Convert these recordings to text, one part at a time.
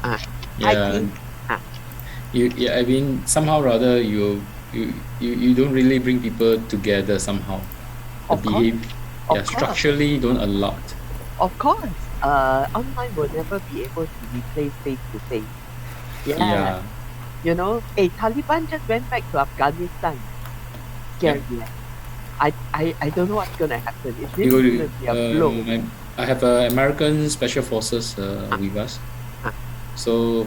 I Yeah, think. I mean, somehow or other, you don't really bring people together somehow. The Of course. yeah, Of course. structurally don't allow it. Of course. Online will never be able to replace face to face. Yeah. Yeah, Taliban just went back to Afghanistan. yeah. Scary. I don't know what's gonna happen. Is this You go gonna be a blow? I have American Special Forces Ah, with us, ah, so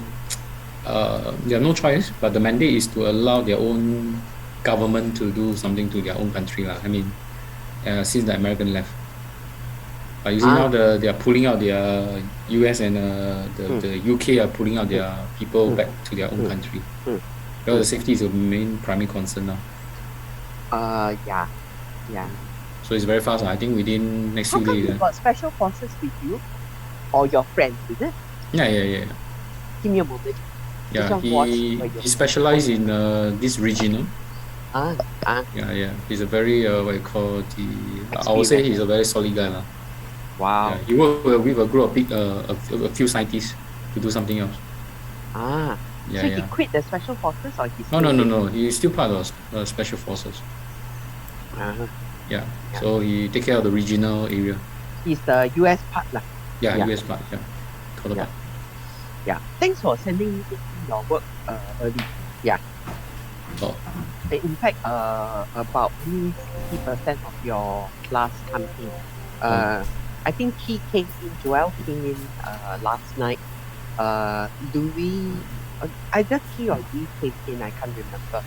they have no choice, but the mandate is to allow their own government to do something to their own country. I mean, since the American left. But you see now ah, they are pulling out their US and mm, the UK are pulling out mm, their people mm, back to their own mm, country. mm, Because the mm. safety is the main primary concern now. Yeah, yeah. So it's very fast. I think within next How few come days. you got special forces with you or your friends? Is it? Yeah. Give me a moment. Just Yeah, want to watch where he you're. specialized in this regional. Ah, ah, Yeah. He's a very what you call I would say experience. he's a very solid guy. Yeah, Wow. he worked with a group of a few scientists to do something else. Ah, so he Yeah. quit the special forces or he's No, still with? no. He's still part of special forces. Ah, Yeah. yeah. So he take care of the regional area. He's the US part lah. Yeah, Yeah. US part. Yeah. Counterpart. Yeah. Thanks for sending me your work early. Yeah. Oh, In fact, about only 60% of your class come in. I think he came in, Joel came in last night. Either he or we came in, I can't remember.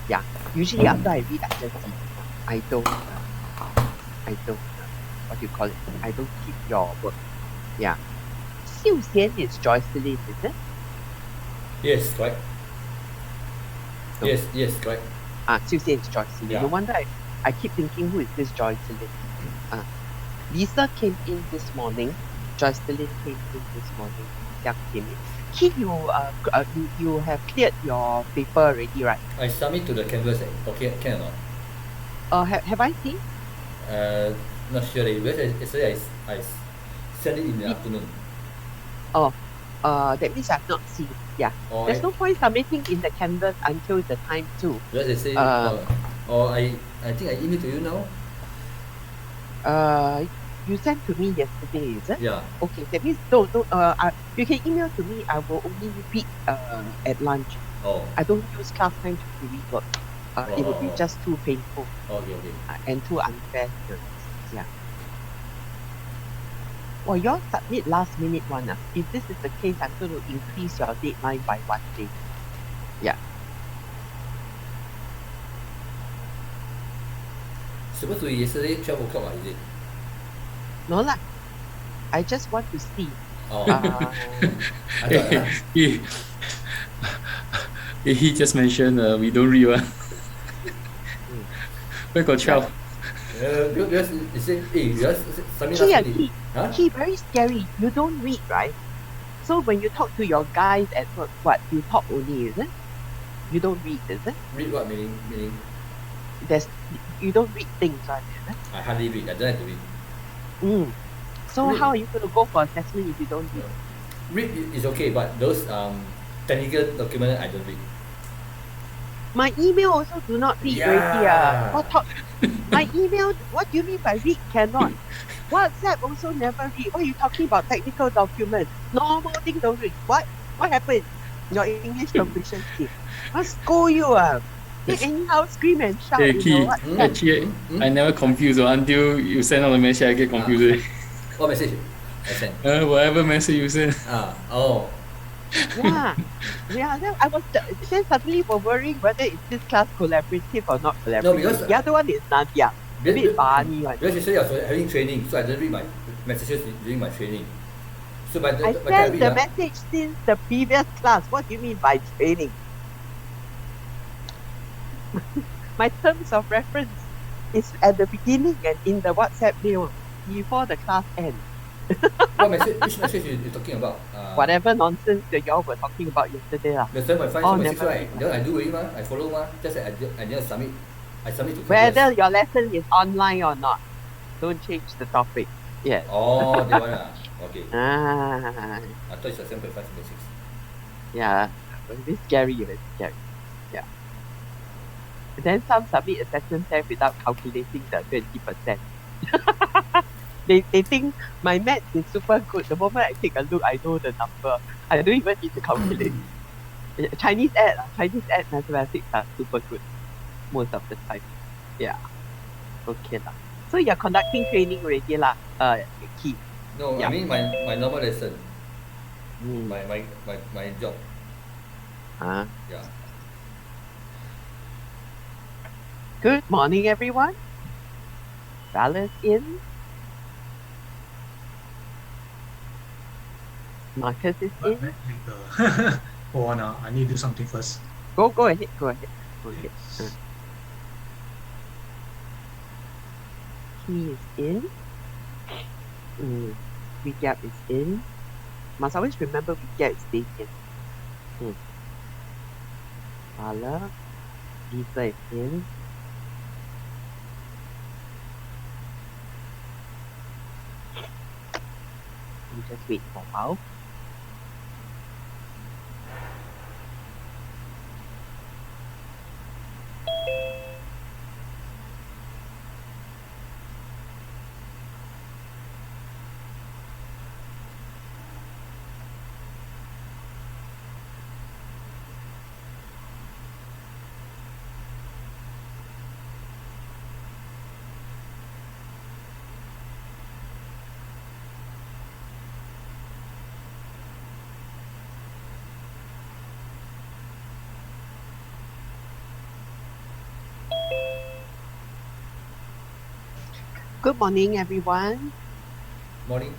Yeah. Usually after I read, I just see. I don't, what do you call it? I don't keep your work. Yeah. Xiu Xian is Joycelyn, is it? Yes, correct. No. Yes, correct. Xiu Xian is Joycelyn. Yeah. No wonder I keep thinking, who is this Joycelyn? Lisa came in this morning. Joycelyn came in this morning. Xiang came in. Keith, you have cleared your paper already, right? I submit to the canvas. Okay, can or not? Have I seen? Not sure. Because yesterday I sent it in the afternoon. That means I've not seen. Yeah. Or There's no point submitting in the canvas until the time too. because they say, or I think I email to you now. You sent to me yesterday, is it? Yeah. Okay, that means no. You can email to me. I will only read at lunch. Oh. I don't use class time to read work. It would be just too painful Okay. and too unfair. Yeah. Well, you all submit last minute one. If this is the case, I'm going to increase your deadline by 1 day. Yeah. Supposed to be yesterday 12 o'clock, is it? No lah. I just want to see. Oh. I thought, he just mentioned we don't read one. Where got 12? because you say, you just submit He, last minute. Huh? he very scary. You don't read, right? So when you talk to your guys at work, what? You talk only, is it? You don't read, is it? Read what meaning? You don't read things, right? Is it? I hardly read. I don't have to read. So Read. how are you going to go for assessment if you don't read? Read is okay, but those technical documents I don't read. My email also do not read already. My email, what do you mean by read cannot? WhatsApp also never read. What are you talking about? Technical documents. Normal thing don't read. What happened? Your English proficiency. Must scold you. You anyhow scream and shout. Hey, Key, What? actually, I never confused until you send out the message, I get confused. What message I sent? Whatever message you send. Oh. Yeah. Then I was then suddenly we're worrying whether is this class collaborative or not collaborative. No, because the other one is Nadia. A bit funny one. Because yesterday I was having training, so I didn't read my messages during my training. So by the I time sent read, the message since the previous class. What do you mean by training? My terms of reference is at the beginning and in the WhatsApp mail before the class ends. what message? Which message you talking about? Whatever nonsense that y'all were talking about yesterday. The 7.5, 7.6, never right? mind. Then I do already, I follow, just that I didn't submit. I submit to Whether Canvas. your lesson is online or not. Don't change the topic. Yes. Oh, that one. Okay. Ah. I thought it's a 7.5, 7.6. Yeah, very scary, very scary. Yeah. And then some submit assessment test without calculating the 20%. They think my maths is super good. The moment I take a look, I know the number. I don't even need to calculate. Chinese ed mathematics are super good most of the time. Yeah, okay lah. So you're conducting training already lah, Keith. No, I Yeah. mean my normal lesson, Mm. my job. Ah, Yeah. good morning, everyone. Balance in. Marcus is But in. later. Hold on, I need to do something first. Go ahead. Go ahead. Okay. He is in. Wigyap is in. Must always remember Wigyap is staying in. Bala. Lisa is in. You just wait for a while. Good morning, everyone. Morning.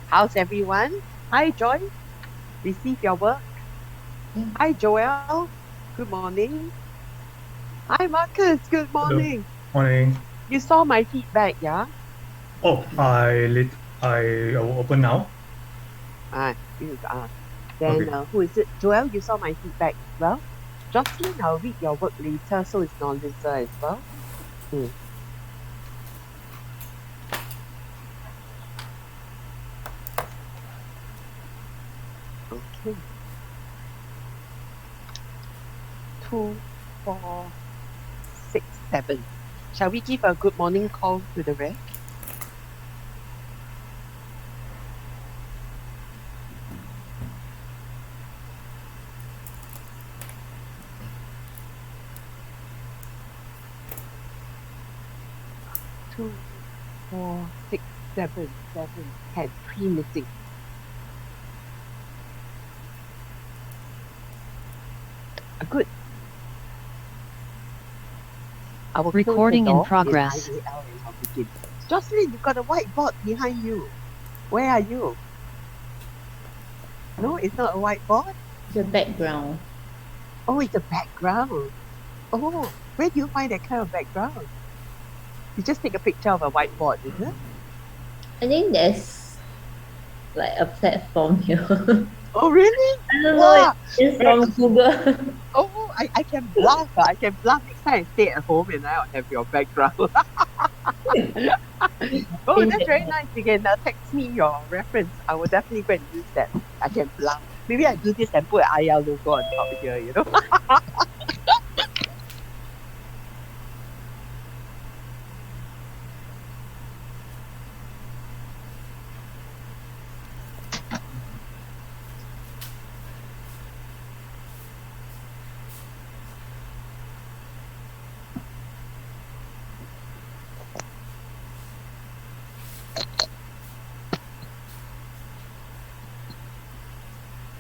How's everyone? Hi, Joy. Receive your work. Hi, Joel. Good morning. Hi, Marcus. Good morning. Morning. You saw my feedback, yeah? Oh, I will open now. Then Okay. who is it? Joel, you saw my feedback as well. Jocelyn, I'll read your work later, so it's Nolisa as well. Okay. 2, 4, 6, 7. Shall we give a good morning call to the rest? Two, 4, 6, 7, 10. 3 missing. Good. I will close the Recording in door progress. and IAL and I'll begin. Jocelyn, you've got a whiteboard behind you. Where are you? No, it's not a whiteboard. The background. Oh, it's a background. Oh, where do you find that kind of background? You just take a picture of a whiteboard, is it? I think there's like a platform here. Oh, really? I don't Wow. know, it's from Google. Oh, I can bluff. I can bluff next time I stay at home and I'll have your background. Oh, that's very nice. You can text me your reference. I will definitely go and use that. I can bluff. Maybe I do this and put an IR logo on top here, you know.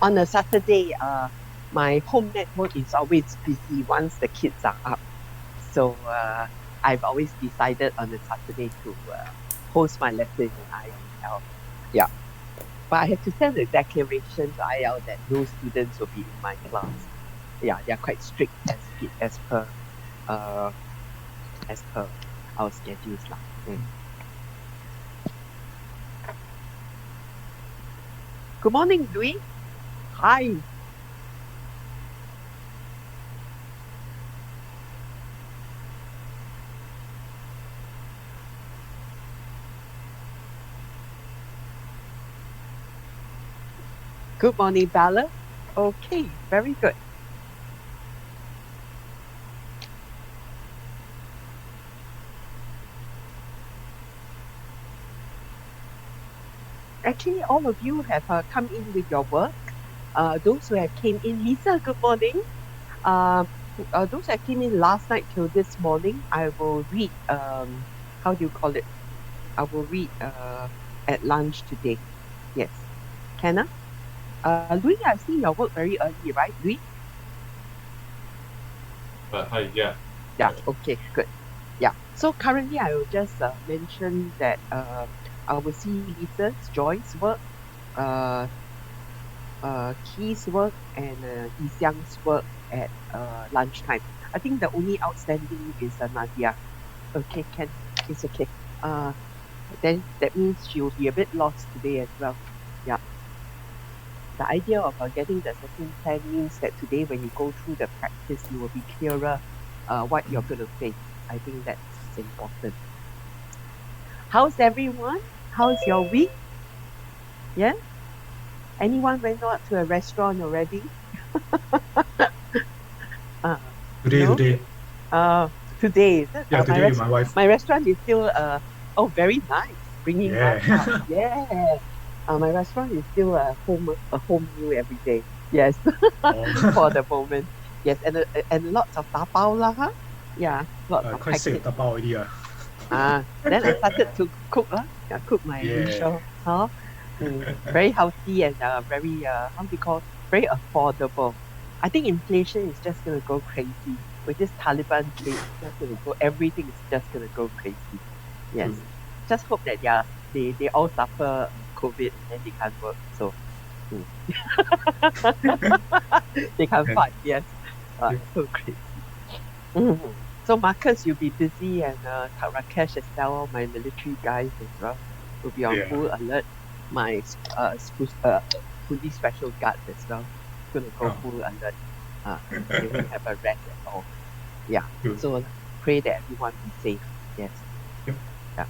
On a Saturday, my home network is always busy once the kids are up. So I've always decided on a Saturday to host my lesson in IEL. Yeah. But I have to send a declaration to IEL that no students will be in my class. Yeah, they're quite strict as per our schedules lah. Good morning, Louis. Hi. Good morning, Bella. Okay, very good. Actually, all of you have come in with your work. Those who have came in, Lisa, good morning. Those that came in last night till this morning, I will read, how do you call it? I will read at lunch today. Yes. Can I? Louis, I've seen your work very early, right, Louis? Hi, yeah. Yeah, okay, good. Yeah. So currently I will just mention that I will see Lisa's, Joy's work, uh, Key's work and Yi Xiang's work at lunchtime. I think the only outstanding is Nadia. Okay, can it's okay. Then that means she will be a bit lost today as well. Yeah. The idea of getting the assessment plan means that today when you go through the practice, you will be clearer what you're going to face. I think that's important. How's everyone? How's your week? Yeah? Anyone went out to a restaurant already? Today, No? today. Today. Yeah, today with my wife. My restaurant is still very nice. Bringing Yeah. us up. Yeah. My restaurant is still a home meal every day. Yes. Oh. For the moment. Yes, and lots of tapao lah, huh? Yeah, lots of Quite sick packets. of tapao already. Then I started to cook I cook my Yeah. usual, huh? Very healthy and very how do you call, very affordable. I think inflation is just gonna go crazy with this Taliban case. Just gonna go, everything is just gonna go crazy. Yes, just hope that they all suffer COVID and then they can't work. So they can't Yeah. fight. Yes, so crazy. So Marcus, you'll be busy, and Rakesh as well, my military guys as well, will be on Yeah. full alert. My police special guards as well, gonna go Oh. full alert. They won't have a rest at all. Yeah. Good. So pray that everyone be safe. Yes. Yep. Yeah.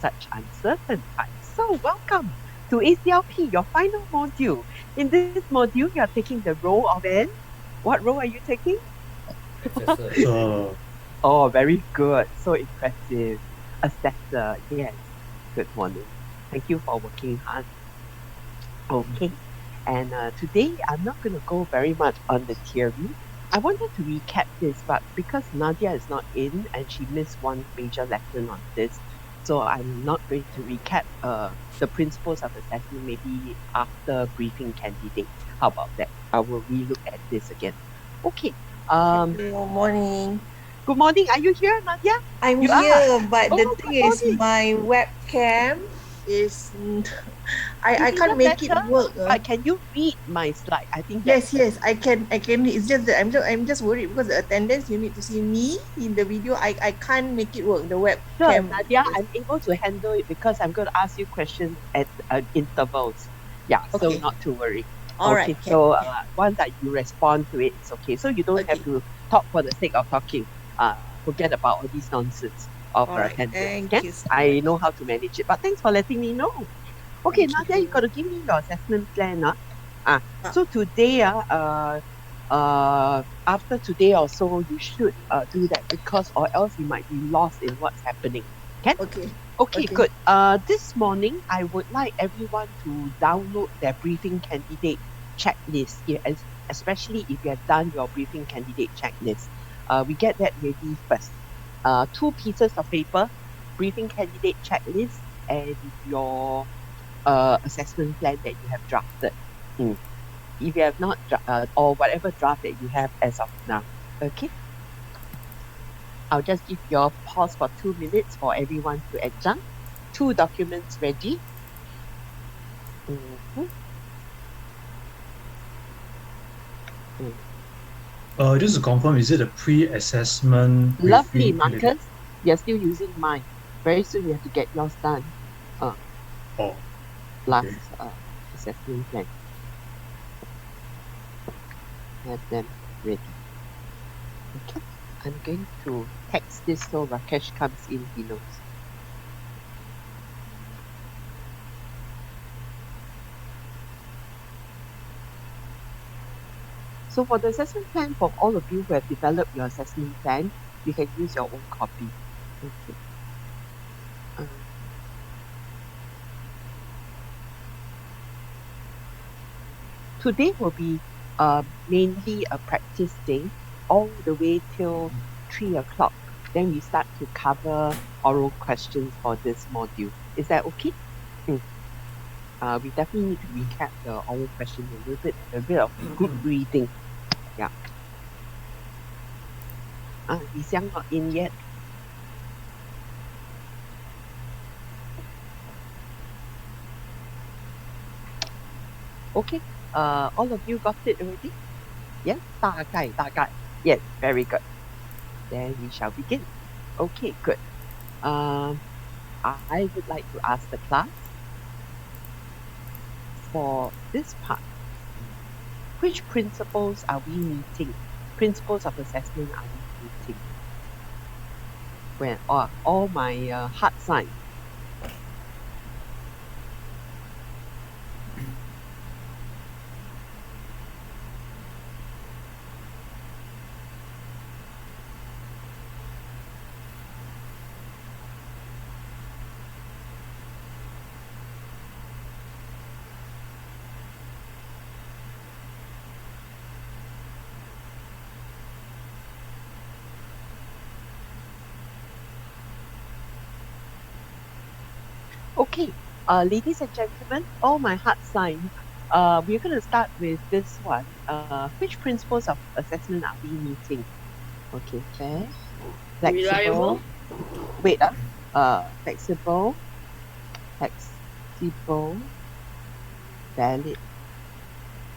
Such uncertain times. So welcome to ACLP, your final module. In this module, you are taking the role of an. What role are you taking? Assessor. So, Oh, very good. So impressive. Assessor. Yes. Good morning. Thank you for working hard. Okay. And today, I'm not going to go very much on the theory. I wanted to recap this, but because Nadia is not in and she missed one major lesson on this, so I'm not going to recap the principles of assessment maybe after briefing candidates. How about that? I will relook at this again. Okay. Good morning. Good morning. Are you here, Nadia? I'm You here, but Oh, the good thing is, morning. my webcam is I Is it can't make it better? work. But can you read my slide? I think that's Yes, I can. It's just that I'm just worried because the attendance, you need to see me in the video. I can't make it work. The sure, webcam. Nadia. I'm able to handle it because I'm going to ask you questions at intervals. Yeah, so Okay. not to worry. All right. Okay, so once that you respond to it, it's okay. So you don't have to talk for the sake of talking. Forget about all these nonsense of All right. attendance. Thank Okay? you so I much. know how to manage it. But thanks for letting me know. Okay, Thank Nadia, you you. got to give me your assessment plan. So today, after today or so, you should do that because or else you might be lost in what's happening. Okay. Okay, Okay. good. This morning, I would like everyone to download their briefing candidate checklist, especially if you have done your briefing candidate checklist. We get that ready first. 2 pieces of paper, briefing candidate checklist, and your assessment plan that you have drafted. If you have not, or whatever draft that you have as of now. Okay. I'll just give you a pause for 2 minutes for everyone to adjust. 2 documents ready. Mhm. just to confirm, is it a pre-assessment? Lovely, briefing candidate? Marcus. You're still using mine. Very soon you have to get yours done. Oh, Last okay. assessment plan. Have them ready. Okay. I'm going to text this so Rakesh comes in, he knows. So for the assessment plan, for all of you who have developed your assessment plan, you can use your own copy. Okay. Today will be mainly a practice day, all the way till 3 o'clock. Then we start to cover oral questions for this module. Is that okay? We definitely need to recap the oral questions a little bit, a bit of good reading. Yeah. Li Xiang not in yet. Okay. All of you got it already? Yeah? 大概. Yes, very good. Then we shall begin. Okay, good. I would like to ask the class for this part. Which principles are we meeting? Principles of assessment are we meeting? When all my heart sign. Okay, ladies and gentlemen, all my heart signs. We're going to start with this one. Which principles of assessment are we meeting? Okay, fair, flexible. Reliable. Wait, flexible, valid,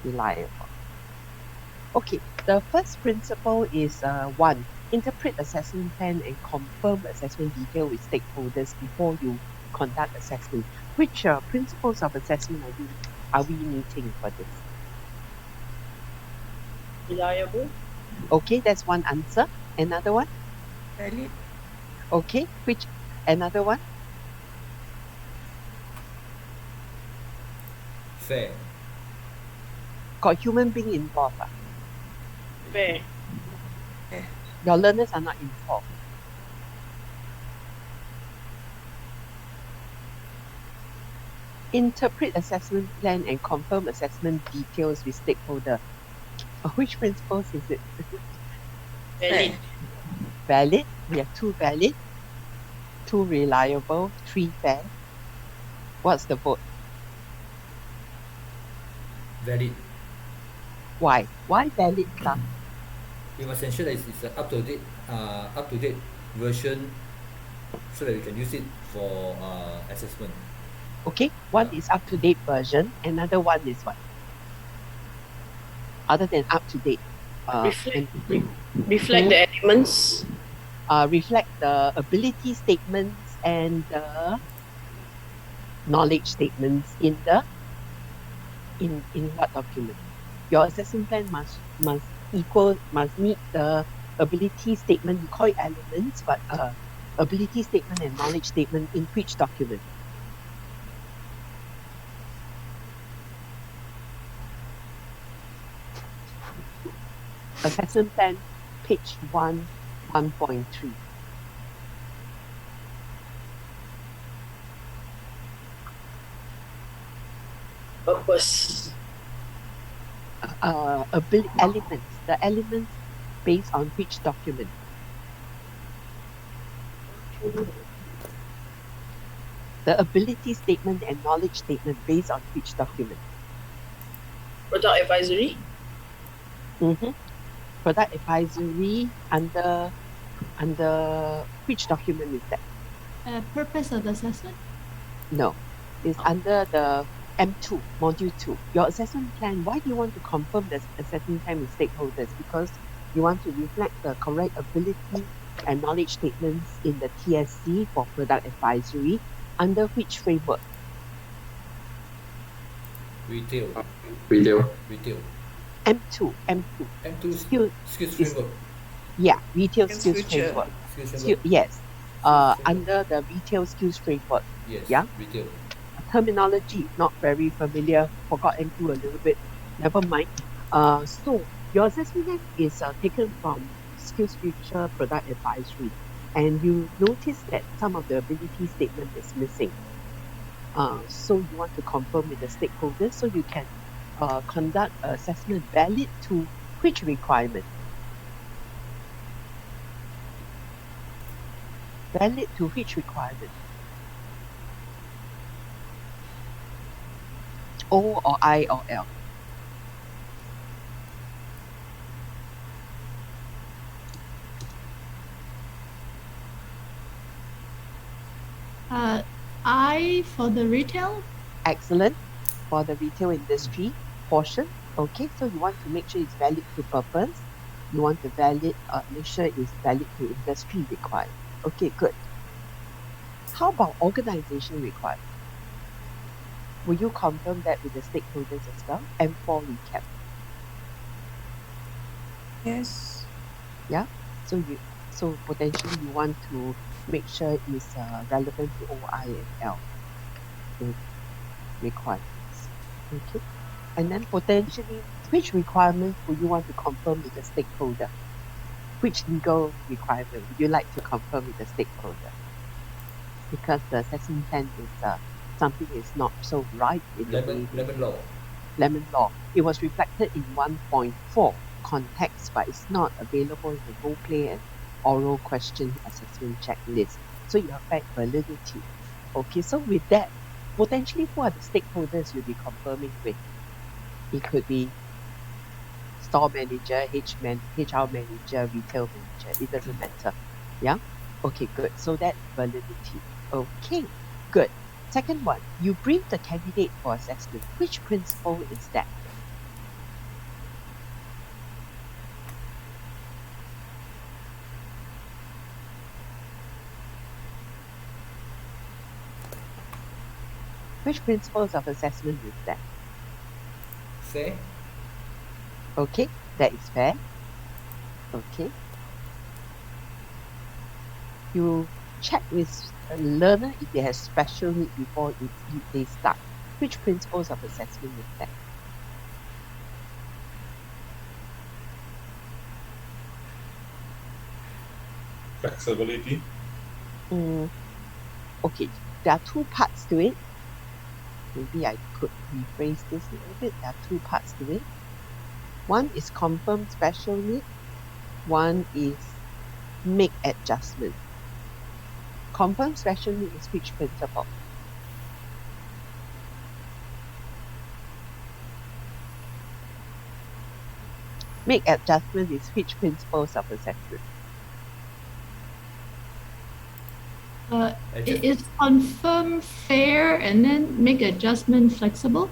reliable. Okay, the first principle is 1. Interpret assessment plan and confirm assessment detail with stakeholders before you conduct assessment. Which principles of assessment are we meeting for this? Reliable. Okay, that's one answer. Another one? Valid. Okay, which another one? Fair. Got human being involved. Fair. Your learners are not involved. Interpret assessment plan and confirm assessment details with stakeholder. Which principles is it? Valid. Valid. We have 2 valid, 2 reliable, 3 fair. What's the vote? Valid. Why? Why valid, class? We must ensure that it's an up to date version, so that we can use it for assessment. Okay, one is up to date version, another one is what? Other than up to date. Reflect the elements. Reflect the ability statements and the knowledge statements in what document? Your assessment plan must meet the ability statement. You call it elements, but ability statement and knowledge statement in which document? Assessment plan, page 1.3. Purpose. Elements. The elements based on which document? The ability statement and knowledge statement based on which document? Product advisory. Product advisory under which document is that? Purpose of assessment? No, it's under the M2, Module 2. Your assessment plan, why do you want to confirm the assessment plan with stakeholders? Because you want to reflect the correct ability and knowledge statements in the TSC for product advisory under which framework? Retail. M2. M2 Skill- skills is- framework. Yeah, retail Skills skills future. framework. Skills framework. Yes. Framework. Under the retail skills framework. Yes. Yeah. Retail. Terminology, not very familiar. Forgot M2 a little bit. Never mind. So Your assessment is taken from SkillsFuture Product Advisory, and you notice that some of the ability statement is missing. So you want to confirm with the stakeholders so you can conduct assessment valid to which requirement? Valid to which requirement? O or I or L? I for the retail. Excellent. For the retail industry portion, okay, so you want to make sure it's valid to purpose. You want to make sure it's valid to industry requirement. Okay, good. How about organization requirement? Will you confirm that with the stakeholders as well? And for recap. Yes. So potentially you want to make sure it's relevant to OI and L requirements. Okay. And then potentially which requirements would you want to confirm with the stakeholder? Which legal requirement would you like to confirm with the stakeholder? Because the assessment plan is something is not so right in the way Lemon law. Lemon Law. It was reflected in 1.4 context, but it's not available in the role play and oral question assessment checklist. So you affect validity. Okay, so with that, potentially who are the stakeholders you'll be confirming with? It could be store manager, HR manager, retail manager. It doesn't matter. Yeah? Okay, good. So that's validity. Okay, good. Second one, you brief the candidate for assessment. Which principle is that? Which principles of assessment is that? Fair. Okay, that is fair. Okay. You check with a learner if they have special need before they start. Which principles of assessment is that? Flexibility. Okay, there are two parts to it. Maybe I could rephrase this a little bit. There are two parts to it. One is confirm special need. One is make adjustment. Confirm special need is which principle? Make adjustment is which principles of assessment? It is confirm fair and then make adjustment flexible.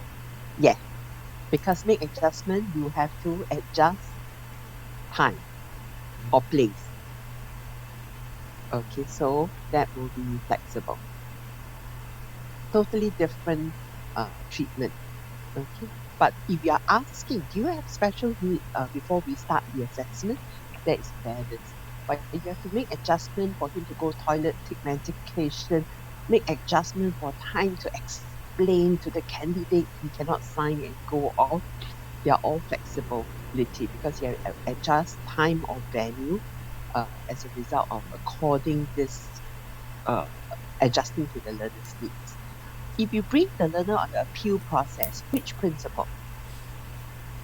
Yeah, because make adjustment you have to adjust time or place. Okay, so that will be flexible. Totally different treatment. Okay, but if you are asking, do you have special need before we start the assessment? That is fairness. But if you have to make adjustment for him to go toilet, take medication, make adjustment for time to explain to the candidate he cannot sign and go off, they are all flexibility because you have to adjust time or venue as a result of according this adjusting to the learner's needs. If you brief the learner on the appeal process, which principle?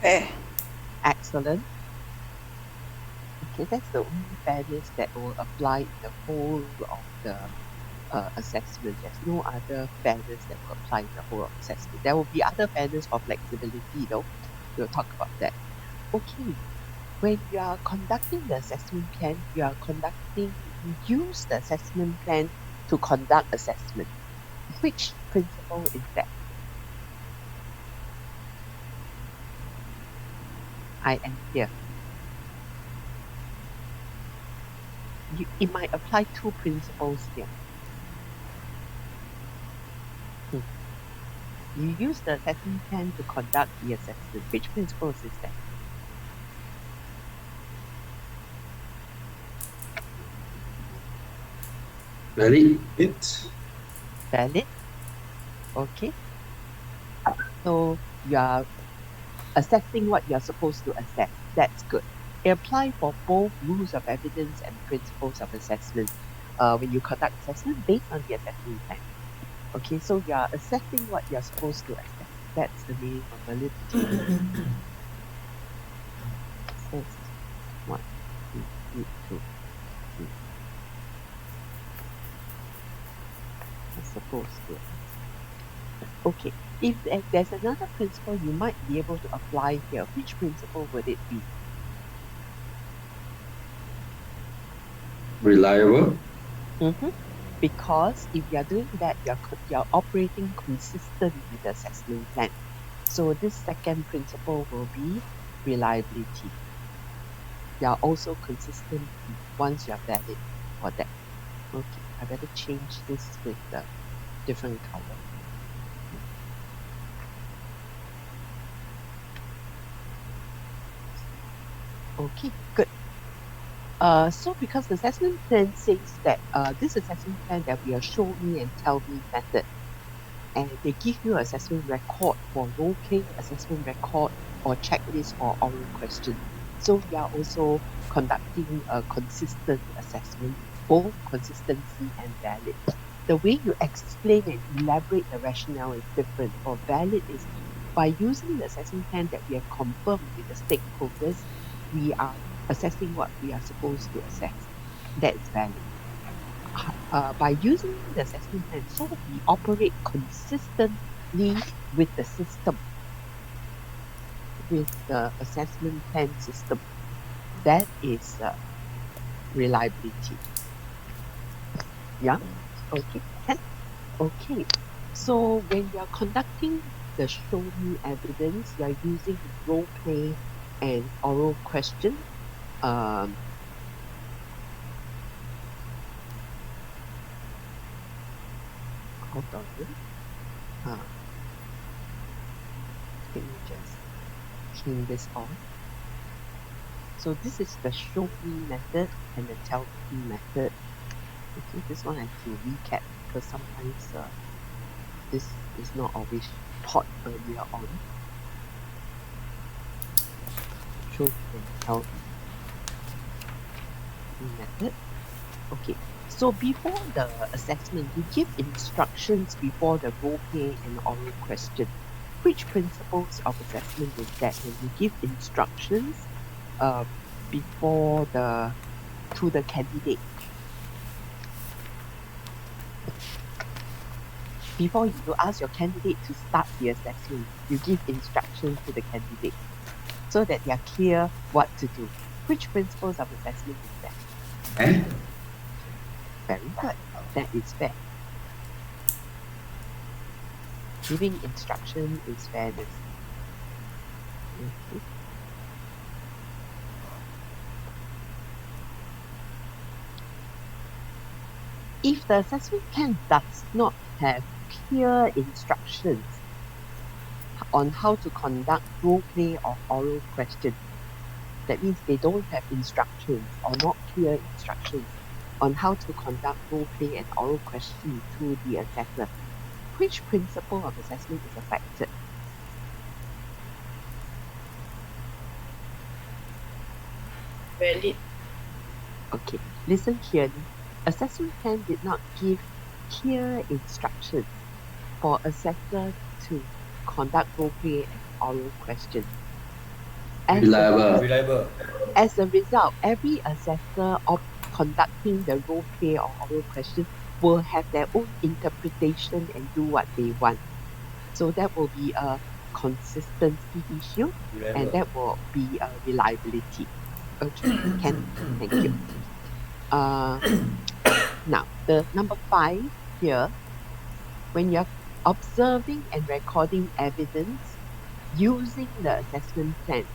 Fair. Excellent. Okay, that's the only fairness that will apply in the whole of the assessment. There's no other fairness that will apply in the whole of assessment. There will be other fairness for flexibility though. We'll talk about that. Okay, when you are conducting the assessment plan, you use the assessment plan to conduct assessment. Which principle is that? I am here. It might apply two principles here. You use the assessment plan to conduct the assessment. Which principles is that? Valid. Valid. Okay. So you are assessing what you're supposed to assess. That's good. It applies for both rules of evidence and principles of assessment when you conduct assessment based on the assessment plan. Okay, so you're assessing what you're supposed to assess. That's the meaning of validity. Assess what you need to do. You're supposed to. Okay, if there's another principle you might be able to apply here, which principle would it be? Reliable. Because if you're doing that, you're operating consistent with the assessment plan. So this second principle will be reliability. You're also consistent once you're valid for that. Okay, I better change this with the different color. Okay, good. So because the assessment plan says that this assessment plan that we are show me and tell me method, and they give you assessment record for role play, assessment record or checklist or oral question. So we are also conducting a consistent assessment, both consistency and valid. The way you explain and elaborate the rationale is different. For valid is by using the assessment plan that we have confirmed with the stakeholders, we are assessing what we are supposed to assess. That's valid. By using the assessment plan, so we operate consistently with the system, with the assessment plan system. That is reliability. Yeah? Okay. Okay. So when you're conducting the show me evidence, you're using role play and oral question. Hold on. Let me just turn this on. So this is the show me method and the tell me method. Okay, this one I have to recap because sometimes this is not always taught earlier on. Show me and tell me method. Okay. So before the assessment, you give instructions before the role play and oral question. Which principles of assessment is that when you give instructions before to the candidate? Before you ask your candidate to start the assessment, you give instructions to the candidate so that they are clear what to do. Which principles of assessment is that? Very good. That is fair. Giving instruction is fairness. Okay. If the assessment plan does not have clear instructions on how to conduct role play or oral question, that means they don't have instructions or not clear instructions on how to conduct role play and oral question to the assessor, which principle of assessment is affected? Valid. Okay, listen clearly. Assessment plan did not give clear instructions for assessor to conduct role play and oral question. Reliable. As a result, every assessor of conducting the role play or oral question will have their own interpretation and do what they want. So that will be a consistency issue, and that will be a reliability. Okay, thank you. Now, the number 5 here, when you're observing and recording evidence using the assessment plan,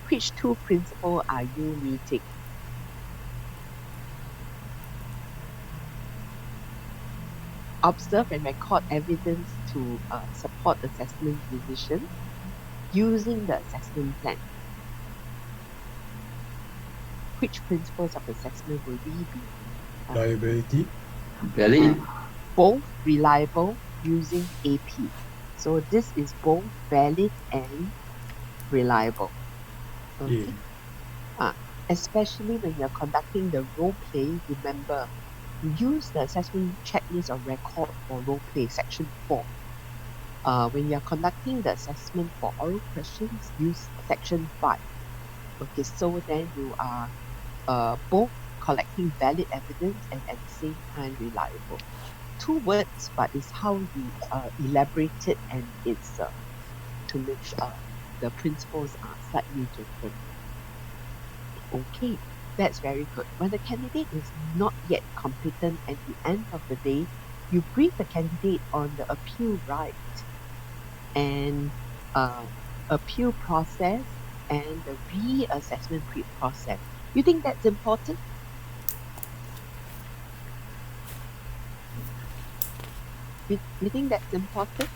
which two principles are you meeting? Observe and record evidence to support assessment decision using the assessment plan. Which principles of assessment will we be? Liability. Valid. Both reliable using AP. So this is both valid and reliable. Okay. Especially when you're conducting the role play, remember, use the assessment checklist or record for role play, section 4. When you're conducting the assessment for oral questions, use section 5. Okay, so then you are both collecting valid evidence and at the same time reliable. 2 words, but it's how you elaborate it, and it's to make sure the principles are slightly different. Okay, that's very good. When the candidate is not yet competent at the end of the day, you brief the candidate on the appeal right and appeal process and the reassessment process. You think that's important? You think that's important?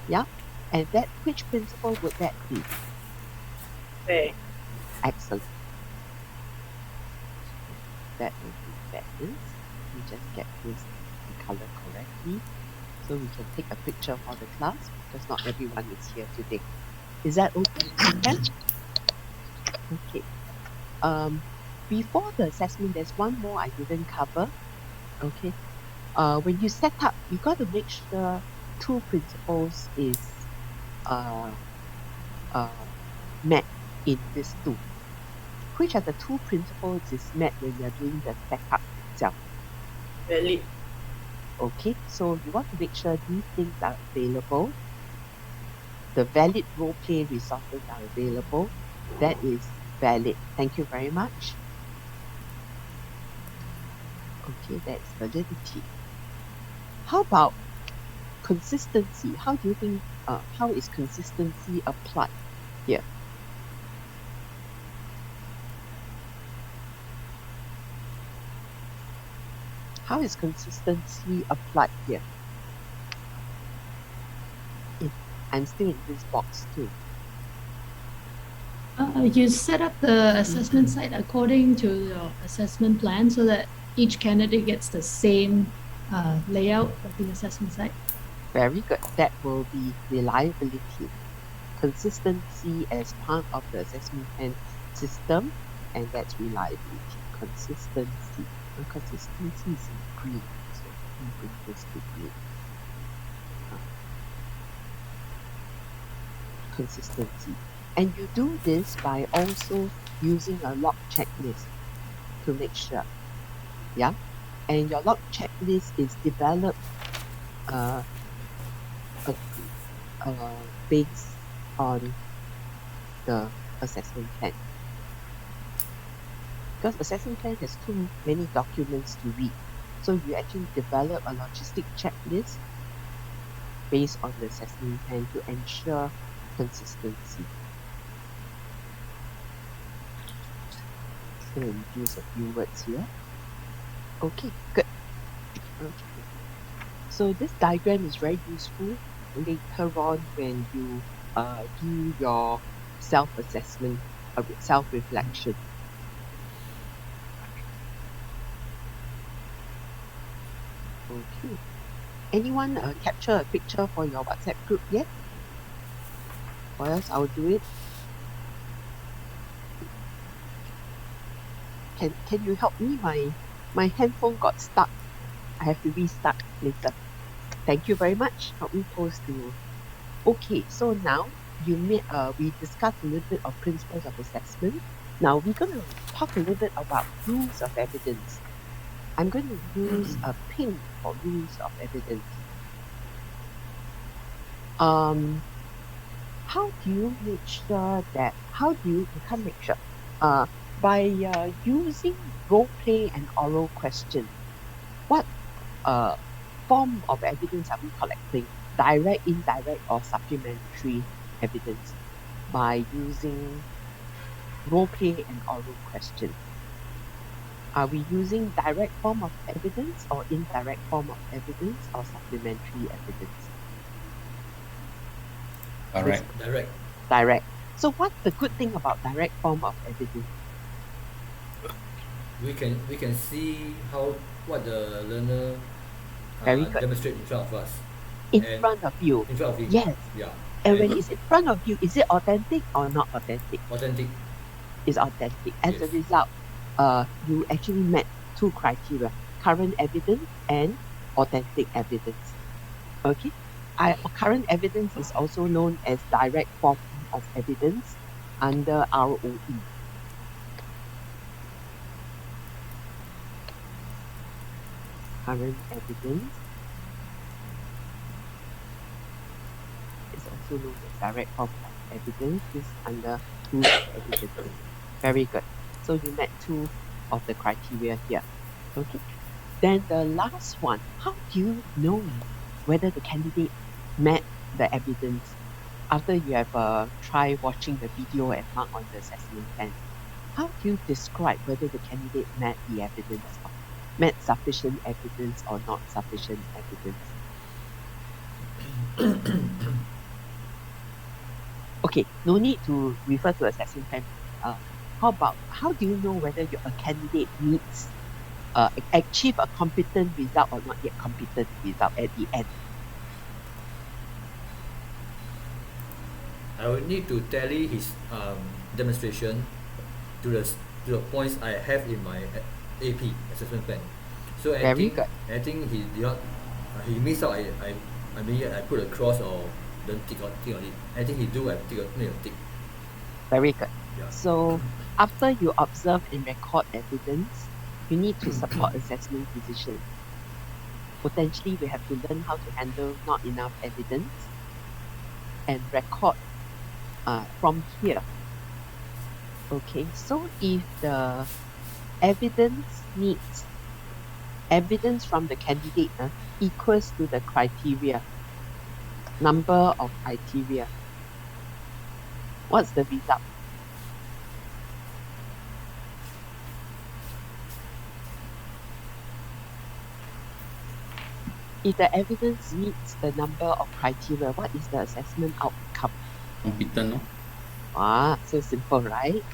Yeah? And that, which principle would that be? Fair. Excellent. That would be fairness. Let me just get this color correctly so we can take a picture for the class because not everyone is here today. Is that okay? Yeah? Okay. Before the assessment, there's one more I didn't cover. Okay. When you set up, you got to make sure 2 principles is met in this tool. Which are the 2 principles is met when you're doing the setup itself? Valid. Okay, so you want to make sure these things are available. The valid role play resources are available. That is valid. Thank you very much. Okay, that's validity. How about consistency? How do you think, how is consistency applied here? How is consistency applied here? I'm still in this box too. You set up the assessment site according to your assessment plan so that each candidate gets the same layout of the assessment site. Very good. That will be reliability. Consistency as part of the assessment plan system, and that's reliability. Consistency. And consistency is in green, so let me bring this to green. Consistency. And you do this by also using a log checklist to make sure. Yeah? And your log checklist is developed based on the assessment plan. Because assessment plan has too many documents to read. So you actually develop a logistic checklist based on the assessment plan to ensure consistency. I'm going to use a few words here. Okay, good. Okay. So this diagram is very useful later on when you do your self-assessment, self-reflection. Okay. Anyone capture a picture for your WhatsApp group yet? Or else I'll do it. Can you help me? My handphone got stuck. I have to restart later. Thank you very much. Help me post to. Okay, so now we discussed a little bit of principles of assessment. Now we're going to talk a little bit about rules of evidence. I'm going to use a pink for rules of evidence. How do you make sure that? You can't make sure. By using role play and oral questions, what form of evidence are we collecting? Direct, indirect, or supplementary evidence by using role play and oral questions? Are we using direct form of evidence or indirect form of evidence or supplementary evidence? Direct. Direct. So what's the good thing about direct form of evidence? We can see what the learner Very good. demonstrate in front of us. In And- front of you. In front of you. Yes. Yeah. And when it's in front of you, is it authentic or not authentic? Authentic. It's authentic. As a Yes. result, you actually met two criteria: current evidence and authentic evidence. Okay? Current evidence is also known as direct form of evidence under ROE. Current evidence is also known as direct form of evidence. This is under proof of evidence. Very good. So you met two of the criteria here. Okay. Then the last one, how do you know whether the candidate met the evidence after you have tried watching the video and mark on the assessment plan? How do you describe whether the candidate met the evidence, met sufficient evidence or not sufficient evidence? Okay, no need to refer to assessment plan. How do you know whether a candidate meets achieve a competent result or not yet competent result at the end? I will need to tally his demonstration to the points I have in my AP assessment plan. So Very good. anything he did not he missed out, I mean I put a cross or don't tick on it. Anything he do, I make a tick. Very good. Yeah. So after you observe and record evidence, you need to support assessment decision. Potentially, we have to learn how to handle not enough evidence and record from here. Okay, so if the evidence needs evidence from the candidate equals to the criteria, number of criteria, what's the result? If the evidence meets the number of criteria, what is the assessment outcome? Competent, no? So simple, right?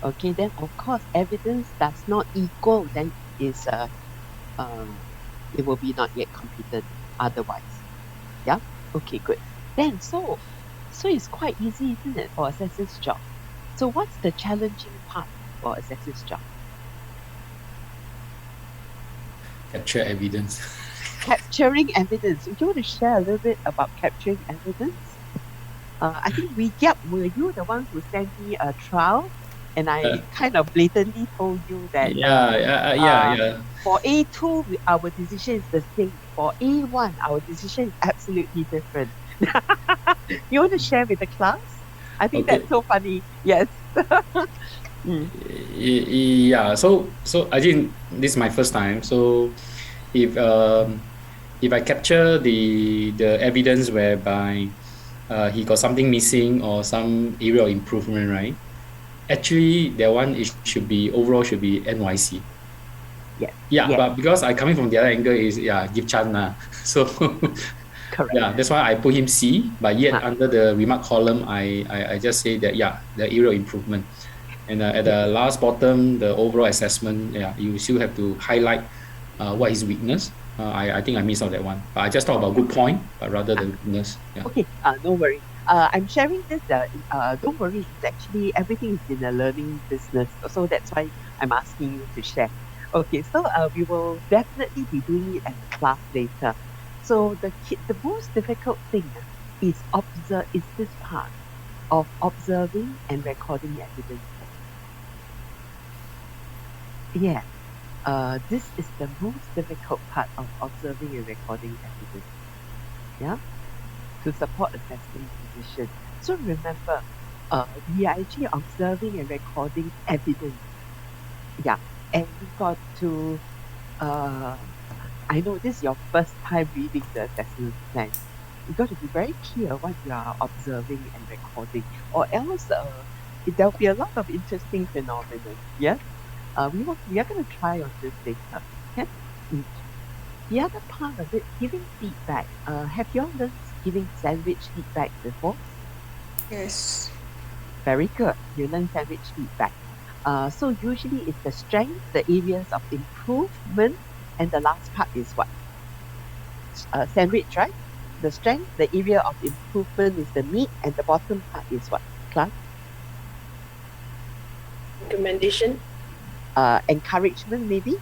Okay, then of course evidence does not equal, then is it will be not yet competent otherwise. Yeah? Okay, good. Then so it's quite easy, isn't it, for assessor's job? So what's the challenging part for assessor's job? Capture evidence. Capturing evidence. Do you want to share a little bit about capturing evidence? I think were you the one who sent me a trial? And I kind of blatantly told you that Yeah. for A2, our decision is the same. For A1, our decision is absolutely different. You want to share with the class? I think Okay. that's so funny. Yes. Yeah. So I think this is my first time. So if I capture the evidence whereby he got something missing or some area of improvement, right? Actually, that one should be NYC. Yes. Yeah, Yes. but because I coming from the other angle is give chance so Correct. yeah, that's why I put him C. But yet Ah. under the remark column, I just say that the area of improvement, and at the last bottom, the overall assessment. Yeah, you still have to highlight what is weakness. I think I missed out that one. But I just talk about good point, but rather the weakness. Yeah. Okay, no worry. I'm sharing this, don't worry, it's actually everything is in a learning business. So that's why I'm asking you to share. Okay, so we will definitely be doing it as a class later. So the most difficult thing is this part of observing and recording evidence. Yeah. This is the most difficult part of observing and recording evidence. Yeah? To support assessment decision. So remember, we are actually observing and recording evidence. Yeah. And we got to I know this is your first time reading the assessment plan. You got to be very clear what you are observing and recording, or else there'll be a lot of interesting phenomena. Yeah, we are going to try on this later. Okay? The other part of it, giving feedback. Have you all learned giving sandwich feedback before? Yes. Very good. You learn sandwich feedback. So usually it's the strength, the areas of improvement, and the last part is what? Sandwich, right? The strength, the area of improvement is the meat, and the bottom part is what? Class? Recommendation. Encouragement, maybe?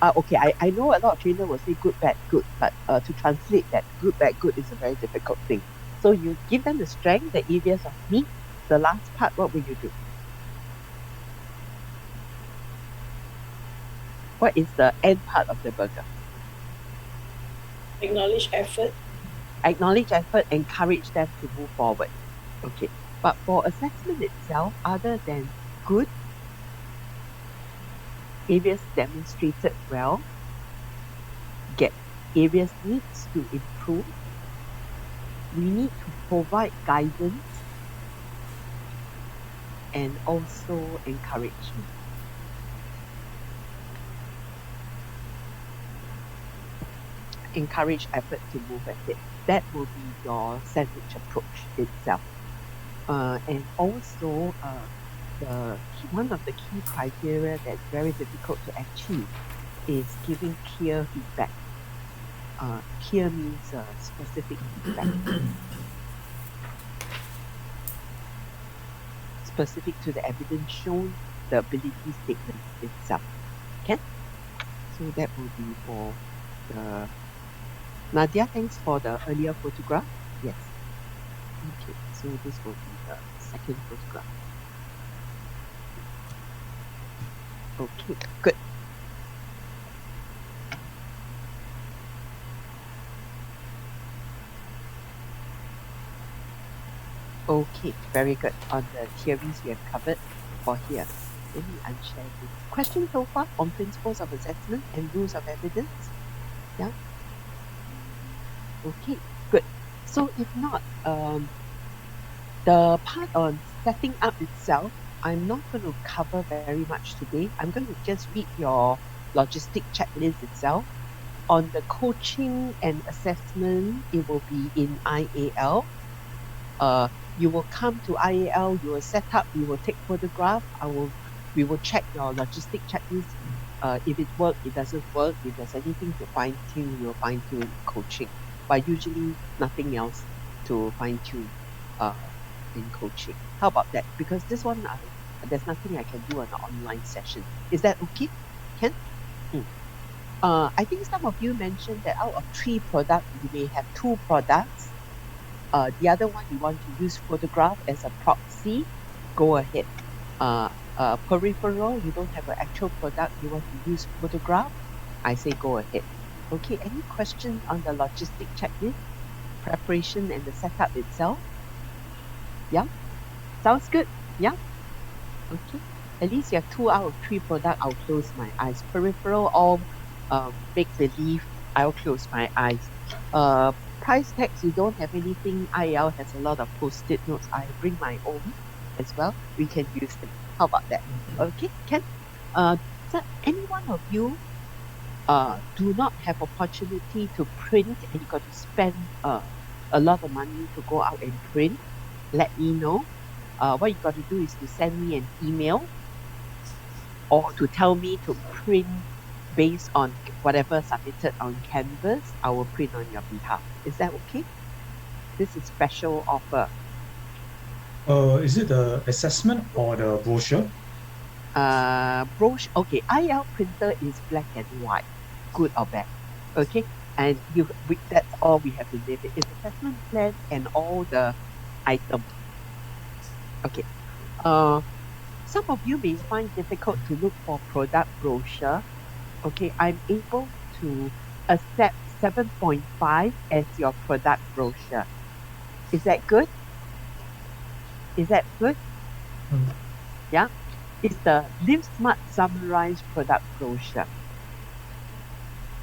Okay, I know a lot of trainers will say good, bad, good, but to translate that good, bad, good is a very difficult thing. So you give them the strength, the areas of meat. The last part, what will you do? What is the end part of the burger? Acknowledge effort. Acknowledge effort, encourage them to move forward. Okay, but for assessment itself, other than good, areas demonstrated well, get areas needs to improve, we need to provide guidance and also encouragement. Encourage effort to move ahead. That will be your sandwich approach itself. And also, one of the key criteria that's very difficult to achieve is giving clear feedback. Clear means specific feedback. Specific to the evidence shown, the ability statement itself. Okay? So that will be for the Nadia, thanks for the earlier photograph. Yes. Okay, so this will be the second photograph. Okay, good. Okay, very good. On the theories we have covered for here. Let me unshare this. Question so far on principles of assessment and rules of evidence? Yeah? Okay, good. So if not, the part on setting up itself, I'm not going to cover very much today. I'm going to just read your logistic checklist itself. On the coaching and assessment, it will be in IAL. You will come to IAL, you will set up, you will take photograph. We will check your logistic checklist. If it works, it doesn't work. If there's anything to fine tune, we will fine tune in coaching. But usually nothing else to fine tune in coaching. How about that? Because this one, there's nothing I can do on an online session. Is that okay? Ken? I think some of you mentioned that out of 3 products, you may have 2 products. The other one you want to use photograph as a proxy, go ahead. Peripheral, you don't have an actual product, you want to use photograph, I say go ahead. Okay, any questions on the logistic checklist, preparation and the setup itself? Yeah? Sounds good? Yeah? Okay. At least you have 2 out of 3 products, I'll close my eyes. Peripheral, all make believe, I'll close my eyes. Price tags, you don't have anything. IL has a lot of post-it notes. I bring my own as well. We can use them. How about that? Okay, Ken? So any one of you do not have opportunity to print and you got to spend a lot of money to go out and print, let me know. What you got to do is to send me an email or to tell me to print based on whatever submitted on Canvas. I will print on your behalf. Is that okay? This is special offer. Is it the assessment or the brochure? Brochure. Okay, IL printer is black and white, good or bad. Okay, and that's all we have to live with. It's assessment plan and all the items. Okay. Some of you may find difficult to look for product brochure. Okay, I'm able to accept 7.5 as your product brochure. Is that good? Is that good? Yeah? It's the Live Smart Summarized Product Brochure.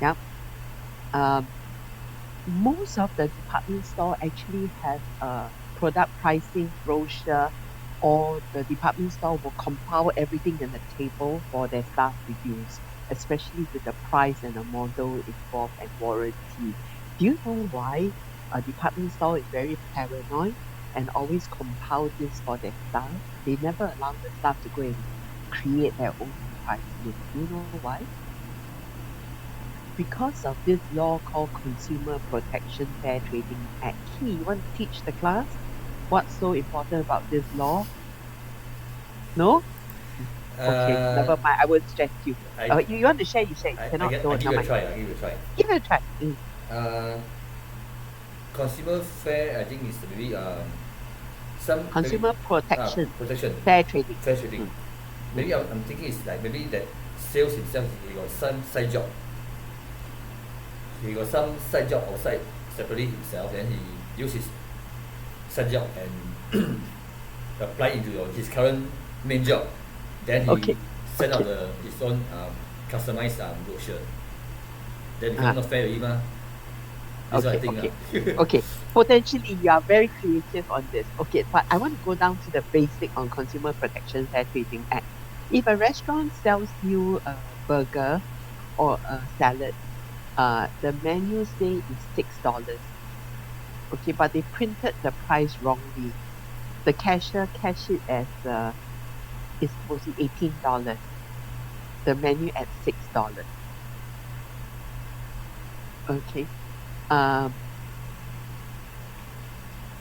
Yeah? Most of the department store actually have a product pricing brochure, or the department store will compile everything in the table for their staff reviews, especially with the price and the model involved and warranty. Do you know why a department store is very paranoid and always compile this for their staff? They never allow the staff to go and create their own price list. Do you know why? Because of this law called Consumer Protection Fair Trading Act. Key, you want to teach the class what's so important about this law? No? Okay, never mind. I won't stress you. You want to share, you share. I Cannot, give don't, it never a mind. try. I give it a try. Give it a try. Consumer fair, I think is maybe some Consumer Protection protection Fair Trading. fair trading. Maybe I'm thinking it's like maybe that sales himself he got some side job. He got some side job outside separately himself, then he use his side job and apply into his current main job. Then he Okay. send out his own customized brochure. Then become not fair already mah. That's what I think. Okay. Potentially, you are very creative on this. Okay, but I want to go down to the basic on Consumer Protection Fair Trading Act. If a restaurant sells you a burger or a salad, the menu say is $6. Okay, but they printed the price wrongly. The cashier cashed it as it's supposed to be $18. The menu at $6. Okay.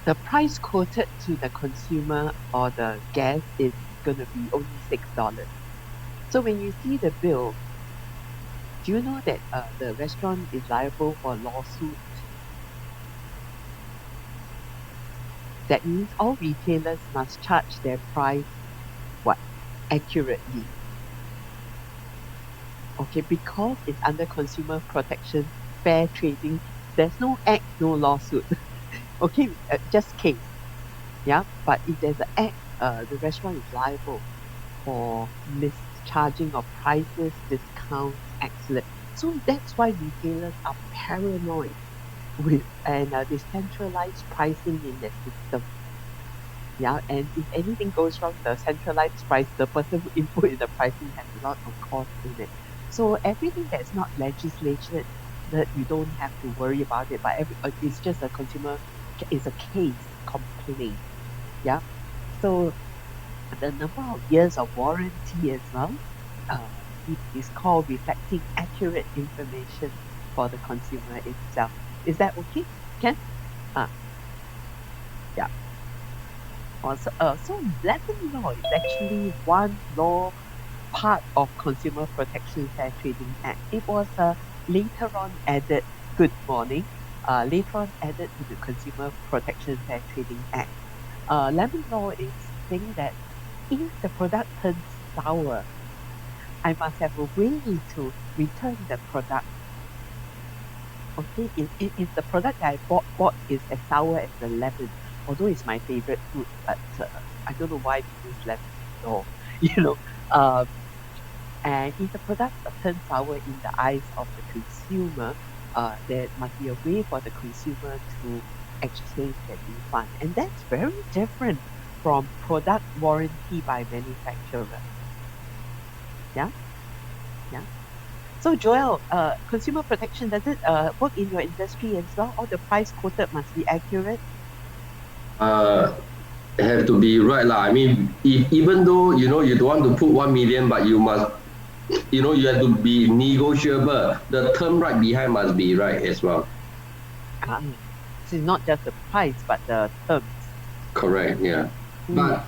The price quoted to the consumer or the guest is going to be only $6. So when you see the bill, do you know that the restaurant is liable for a lawsuit? That means all retailers must charge their price accurately. Okay, because it's under Consumer Protection Fair Trading, there's no act, no lawsuit. Okay, just case. Yeah, but if there's an act, the restaurant is liable for mischarging of prices, discounts, excellent. So that's why retailers are paranoid with and they centralize pricing in their system. Yeah, and if anything goes wrong, the centralized price, the person who input in the pricing has a lot of cost in it. So everything that's not legislated, that you don't have to worry about it. But it's just a consumer, it's a case complaint. Yeah. So the number of years of warranty as well, it is called reflecting accurate information for the consumer itself. Is that okay? Ken? Yeah. Also, so Lemon Law is actually one law part of Consumer Protection Fair Trading Act. It was later on added, good morning, later on added to the Consumer Protection Fair Trading Act. Lemon Law is saying that if the product turns sour, I must have a way to return the product. Okay, if the product that I bought is as sour as the lemon, although it's my favorite fruit, but I don't know why they use lemon law, and if the product turns sour in the eyes of the consumer, there must be a way for the consumer to exchange their refund. And that's very different from product warranty by manufacturer. Yeah? Yeah. So Joel, consumer protection, does it work in your industry as well? All the price quoted must be accurate? Have to be right lah. I mean, even though you don't want to put 1 million, but you must, you have to be negotiable. The term right behind must be right as well. So it's not just the price, but the terms. Correct. Yeah. But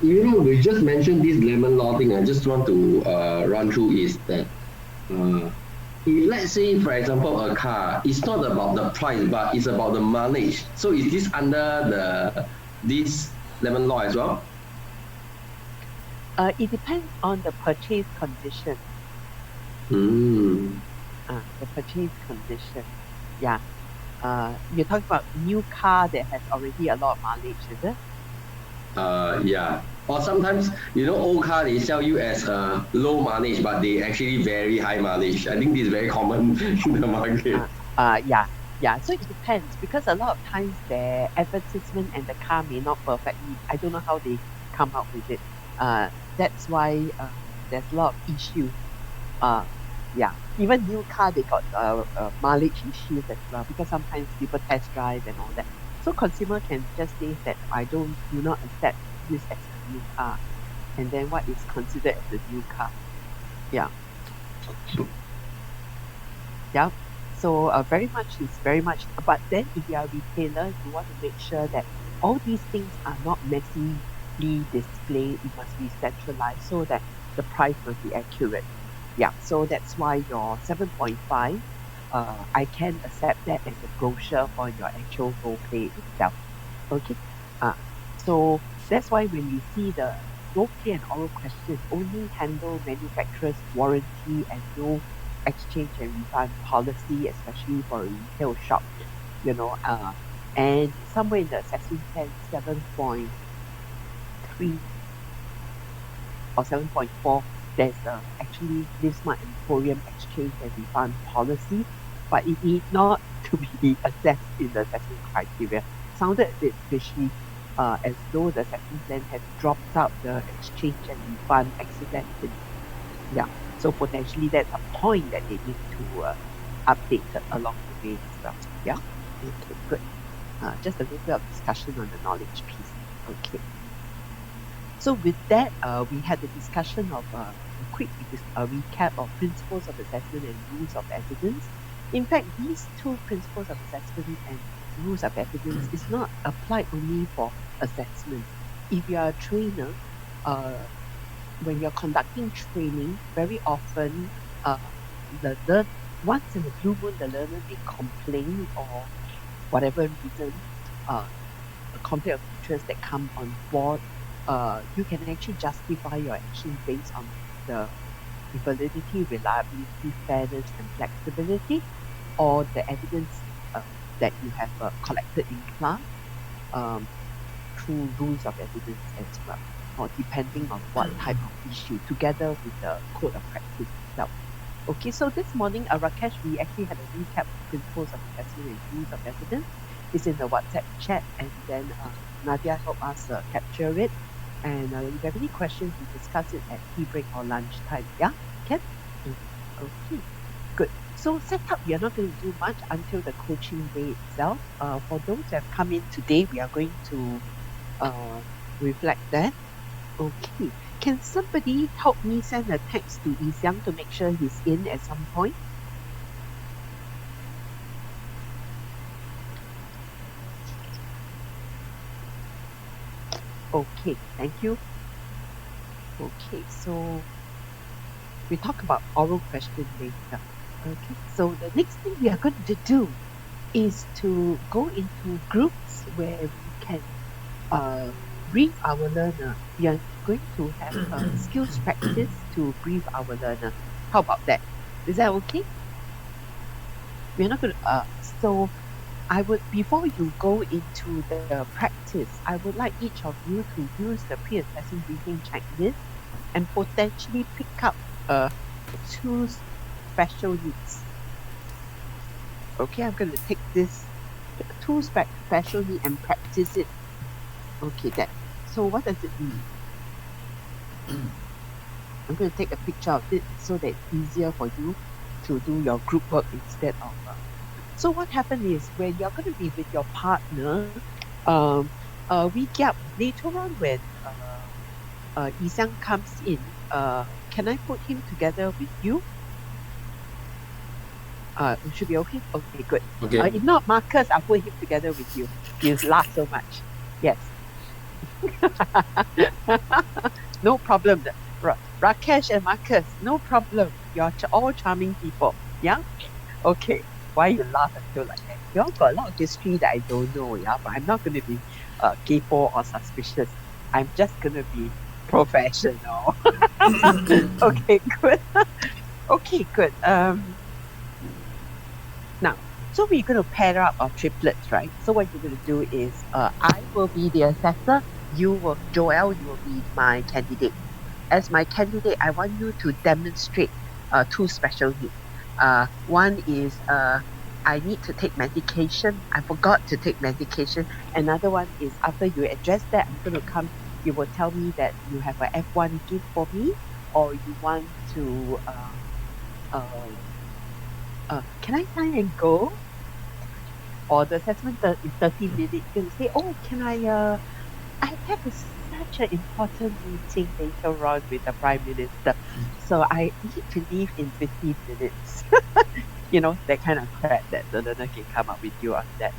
we just mentioned this lemon law thing. I just want to run through is that if let's say, for example, a car, it's not about the price, but it's about the mileage. So is this under this lemon law as well? It depends on the purchase condition. The purchase condition. Yeah. You're talking about new car that has already a lot of mileage, is it? Yeah. Or sometimes, old car, they sell you as low mileage, but they actually very high mileage. I think this is very common in the market. Yeah. So it depends, because a lot of times their advertisement and the car may not perfectly. I don't know how they come up with it. That's why there's a lot of issues. Yeah. Even new car, they got mileage issues as well, because sometimes people test drive and all that. So consumer can just say that I do not accept this as a new car, and then what is considered as a new car. Yeah. Yeah. So very much is very much, but then if you are a retailer, you want to make sure that all these things are not messily displayed. It must be centralized so that the price must be accurate. Yeah. So that's why your 7.5, I can accept that as a brochure for your actual role play itself. Okay. So that's why when you see the role play and oral questions only handle manufacturer's warranty and no exchange and refund policy, especially for a retail shop, and somewhere in the assessment plan 7.3 or 7.4, there's actually LiveSmart Emporium exchange and refund policy, but it need not to be assessed in the assessment criteria. Sounded a bit fishy, as though the assessment plan has dropped out the exchange and refund excellence. Yeah, so potentially that's a point that they need to update along the way as well. Yeah, okay, good. Just a little bit of discussion on the knowledge piece. Okay. So with that, we had the discussion of a quick recap of principles of assessment and rules of evidence. In fact, these two principles of assessment and rules of evidence is not applied only for assessment. If you are a trainer, when you're conducting training, very often once in a blue moon, the learner may complain or whatever reason, a conflict of interest that come on board, you can actually justify your action based on the validity, reliability, fairness, and flexibility, or the evidence that you have collected in class through rules of evidence as well, or depending on what type of issue, together with the code of practice itself. Okay, so this morning, Rakesh, we actually had a recap of principles of assessment and rules of evidence. It's in the WhatsApp chat, and then Nadia helped us capture it. And if you have any questions, we discuss it at tea break or lunchtime. Yeah, Ken? Okay, good. So setup, we are not going to do much until the coaching day itself. For those that have come in today, we are going to reflect that. Okay. Can somebody help me send a text to Yi Xiang to make sure he's in at some point? Okay, thank you. Okay, so we talk about oral question later. Okay, so the next thing we are going to do is to go into groups where we can brief our learner. We are going to have a skills practice to brief our learner. How about that? Is that okay? We're not going to, so I would, before you go into the practice, I would like each of you to use the pre-assessment briefing checklist and potentially pick up 2 special needs. Okay, I'm going to take this 2 special need and practice it. Okay, that. So what does it mean? I'm going to take a picture of it so that it's easier for you to do your group work instead of. So what happened is when you're going to be with your partner, we get later on when Yi Xiang comes in. Can I put him together with you? It should be okay. Okay, good. Okay. If not, Marcus, I'll put him together with you. You laugh so much. Yes. No problem. Rakesh and Marcus, no problem. You're all charming people. Yeah? Okay. Why you laugh until like that? You all got a lot of history that I don't know, yeah? But I'm not going to be gayful or suspicious. I'm just going to be professional. Okay, good. Okay, good. Now, so we're going to pair up our triplets, right? So what you're going to do is, I will be the assessor. Joel, you will be my candidate. As my candidate, I want you to demonstrate 2 special needs. One is I need to take medication. I forgot to take medication. Another one is after you address that, I'm going to come. You will tell me that you have a F1 gift for me, or you want to. Can I sign and go? Or the assessment is 30 minutes. You're going to say, oh, can I have a such an important meeting later on with the Prime Minister. So I need to leave in 15 minutes. You know, that kind of crap that the learner can come up with you on that.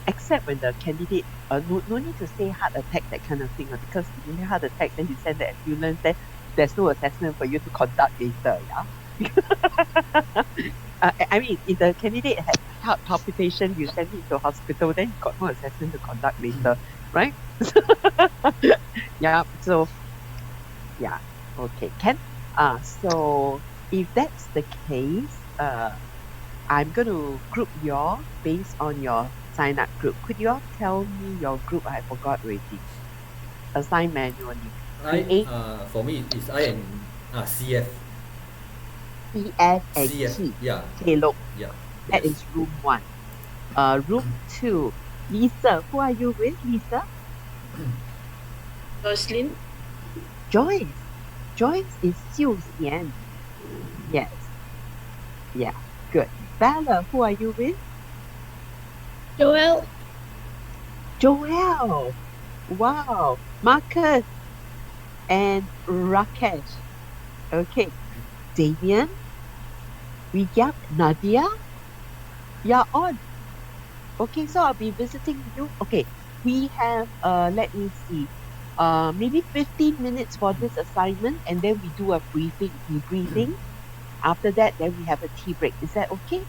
Except when the candidate, no need to say heart attack, that kind of thing, because if you have heart attack, then you send the ambulance, then there's no assessment for you to conduct later, yeah? I mean, if the candidate had heart palpitation, you send him to hospital, then you got no assessment to conduct later, right? Yeah, so, yeah, okay, can. So, if that's the case, I'm going to group you all based on your sign up group. Could you all tell me your group? I forgot already. Assign manually. Create For me, it's I and CF. CF and CF, T. yeah. Okay, look, Yeah. that yes. is room 1. Room 2. Lisa, who are you with, Lisa? Jocelyn, Joyce. Joyce is Xiu Xian. Yes. Yeah, good. Bella, who are you with? Joel, Joel. Wow. Marcus and Rakesh. Okay. Damien. Riyab, Nadia. You're on. Okay, so I'll be visiting you. Okay, we have, let me see, maybe 15 minutes for this assignment, and then we do a debriefing. After that, then we have a tea break. Is that okay?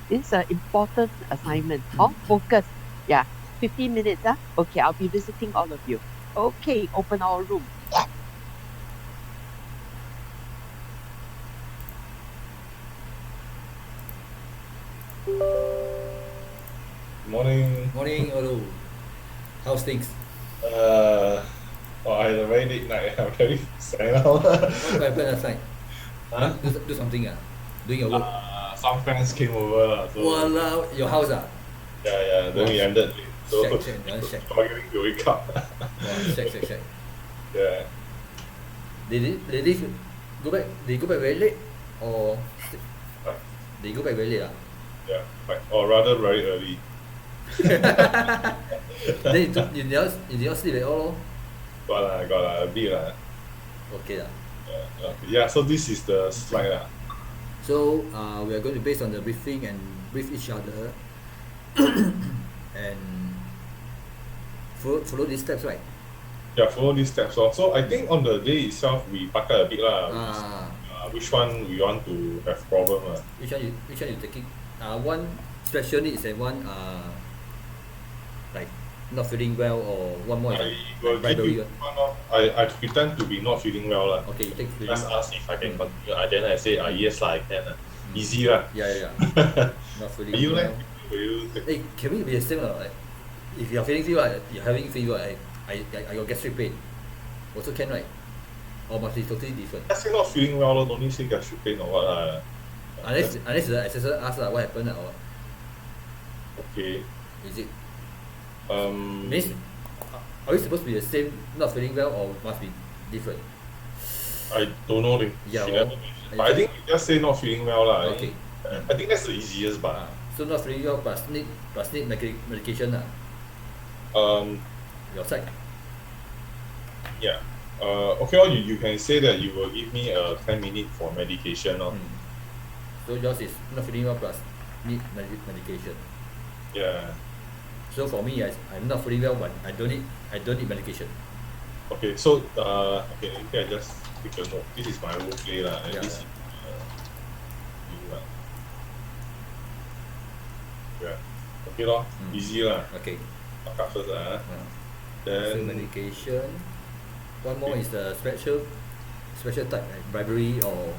It's an important assignment. Focus. Yeah, 15 minutes. Okay, I'll be visiting all of you. Okay, open our room. Morning. Morning, Olu. How's things? I had a very late night. I'm very sad now. What happened last night? Huh? Do something, doing your work. Some friends came over. So Walao, your house yeah, then we ended late. So Shag. struggling to wake up. Shag. Yeah. Did they go back? They go back very late, or Right. they go back very late? Yeah. Or rather very early. Then you never sleep at all? Got a bit. Okay lah. Yeah, so this is the slide. So we are going to base on the briefing and brief each other and follow these steps, right? Yeah, follow these steps. So I think on the day itself, we pakai a bit. Which one we want to have problem. Which one you taking? One special needs and one like not feeling well, or one more I will give bribery. you I pretend to be not feeling well. Okay, you take feeling. Just ask if I can continue. Then I say, yes, I can. Easy. Yeah. Not feeling Are you well. Will you Hey, can we be the same? Like, if you're feeling fever, you're having fever, I got gastric pain. Also can, right? Or must be totally different? I say not feeling well, don't need say gastric pain or what. Unless the assessor asks what happened or what. Okay. Is it? Means Are we supposed to be the same, not feeling well, or must be different? I don't know. Yeah, but I think you just say not feeling well. Okay. I think that's the easiest. But so not feeling well plus need medication. Your side. Yeah. Okay, you can say that you will give me a 10-minute for medication. So yours is not feeling well plus need medication. Yeah. So for me, I'm not feeling well, but I don't need medication. Okay, so okay, maybe I just take a note. This is my role play lah. Yeah. This is you lah. Yeah. Okay lor. Easy lah. Okay. Mark up first lah. So Then medication. One more is the special type, like bribery or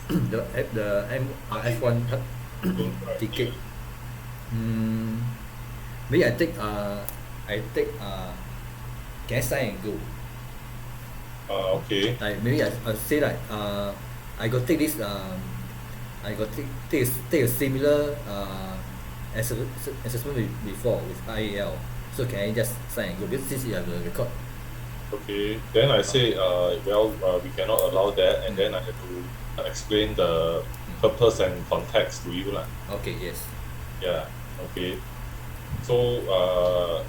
the F1 ticket. Maybe I take can I sign and go? Okay. Like maybe I say like I got take this I got take a similar assessment before with IAL. So can I just sign and go? Because since you have the record. Okay. Then I say we cannot allow that, and then I have to explain the purpose and context to you lah. Okay. Yes. Yeah. Okay. So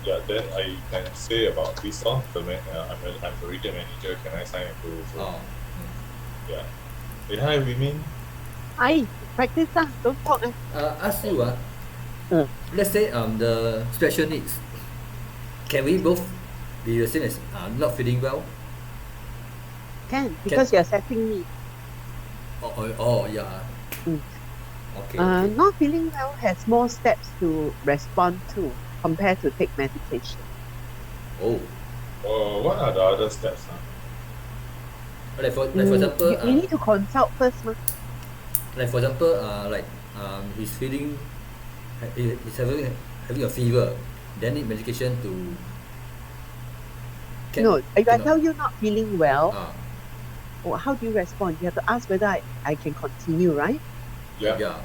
yeah, then I can say about this one. I'm the retail manager. Can I sign and go? So, yeah. Hey, hi, Women. Hi, practice don't talk. Ask you Mm. let's say the special needs, can we both be the same as not feeling well? Can, because you're setting me. Yeah. Mm. Okay. Not feeling well has more steps to respond to compared to take medication. Oh. What are the other steps? Like for example, you need to consult first, ma. like for example, he's feeling, he's having a fever, then need medication to. No, if I cannot. tell you not feeling well, Ah, how do you respond? You have to ask whether I can continue, right? Yeah. yeah.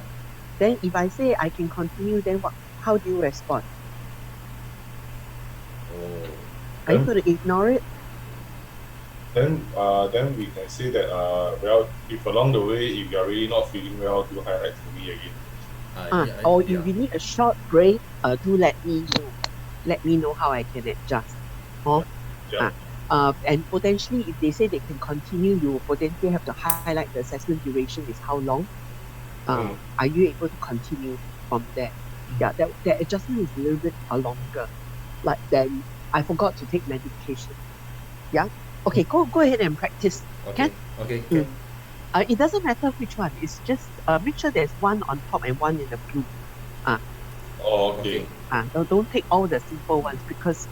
Then if I say I can continue, then what? How do you respond? Oh. Are you going to ignore it? Then we can say that well, if along the way, if you're really not feeling well, do highlight to me again. Or if you need a short break, do let me know. Let me know how I can adjust. Yeah. And potentially, if they say they can continue, you potentially have to highlight the assessment duration is how long. Are you able to continue from there? Yeah, that adjustment is a little bit longer. Like then, I forgot to take medication. Yeah. Okay, go ahead and practice. Okay. Can? Okay. Can. It doesn't matter which one. It's just make sure there's one on top and one in the blue. Oh, okay. Don't take all the simple ones because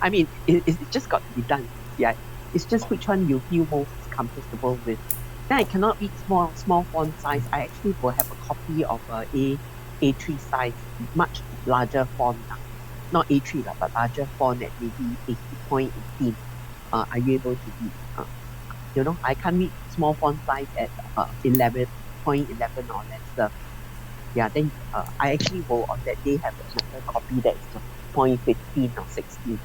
I mean it just got to be done. Yeah, it's just which one you feel most comfortable with. Then I cannot read small font size. I actually will have a copy of A3 size, much larger font. Not A3 but larger font at maybe 80.18. Are you able to read? I can't read small font size at 11.11 or lesser. Yeah, then I actually will on that day have another copy that's 0.15 or 16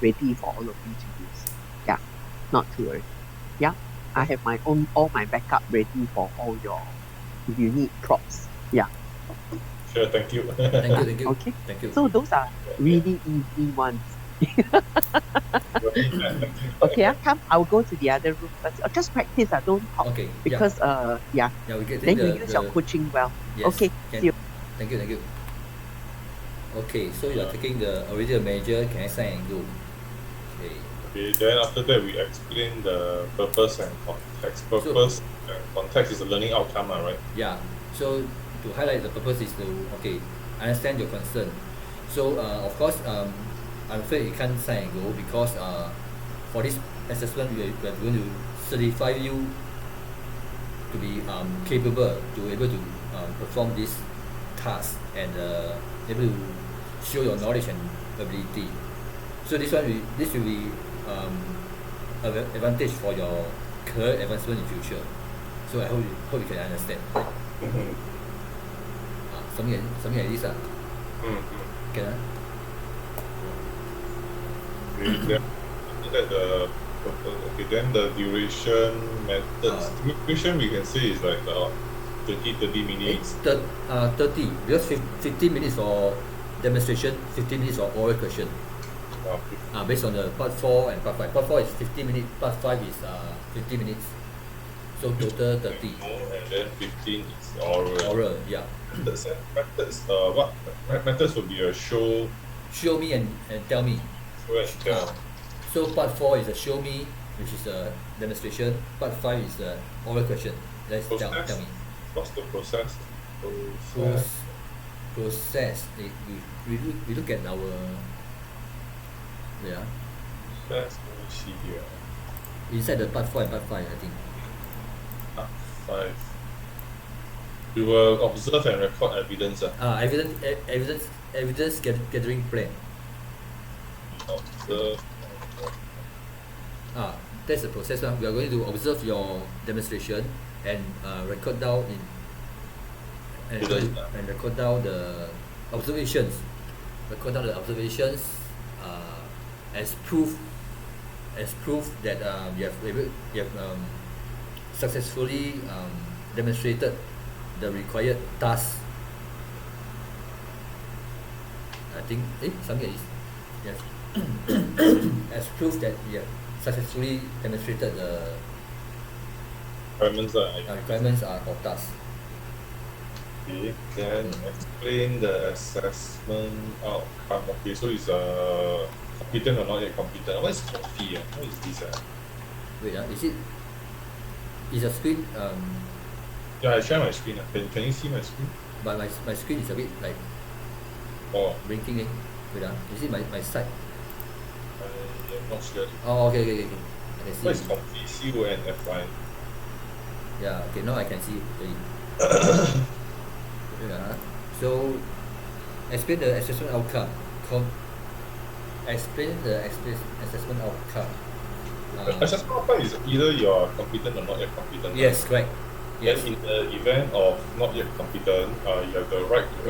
ready for all of you to use. Yeah, not to worry. Yeah, I have all my backup ready for all your, if you need props. Yeah. Sure, thank you. Thank you. Okay. Thank you. So those are really easy ones. Okay, come. I'll go to the other room first. Just practice. Don't talk. Okay. Because Yeah, we get then you use your coaching well. Yes. Okay. Can. See you. Thank you. Okay, so you are taking the original manager. Can I sign and go? Okay. Okay, then after that we explain the purpose and context. Purpose and context is the learning outcome, right? Yeah. So to highlight the purpose is to I understand your concern. So of course I'm afraid you can't sign and go because for this assessment we are going to certify you to be capable to able to perform this task and able to show your knowledge and ability. So this will be an advantage for your career advancement in future. So I hope you can understand. Something like this. Can Then the duration methods. Duration we can say is like 30 minutes. 30 because 15 minutes for demonstration, 15 minutes for oral question. Based on the part 4 and part 5. Part 4 is 15 minutes, part 5 is 15 minutes. So total 30. And then 15 is oral. Oral, yeah. Methods, what methods would be a show me and tell me. Show and tell. So part 4 is a show me, which is a demonstration. Part 5 is a oral question. Let's tell me. What's the process? Process. We look at our Let me see here. inside the part 4 and part 5, I think. Part 5. We will observe and record evidence. Evidence gathering plan. Observe. That's the process. We are going to observe your demonstration and record down and record down the observations. Record down the observations as proof that you have successfully demonstrated the required task think something like this. Yes. As proof that he have successfully demonstrated the requirements are of task. Okay, then explain the assessment outcome. Okay, so it's competent or not yet competent. What is COFI? What is this? Wait, is a screen Yeah, I share my screen. Can you see my screen? but my screen is a bit like blinking. Wait, is it my side? I'm not sure. Oh, okay. I can see. What is COFI? CONFI. Yeah, okay, now I can see it. Yeah. So explain the assessment outcome. Explain the assessment outcome. Assessment outcome is either you are competent or not yet competent. Yes, correct. Yes. Then in the event of not yet competent, you have the right to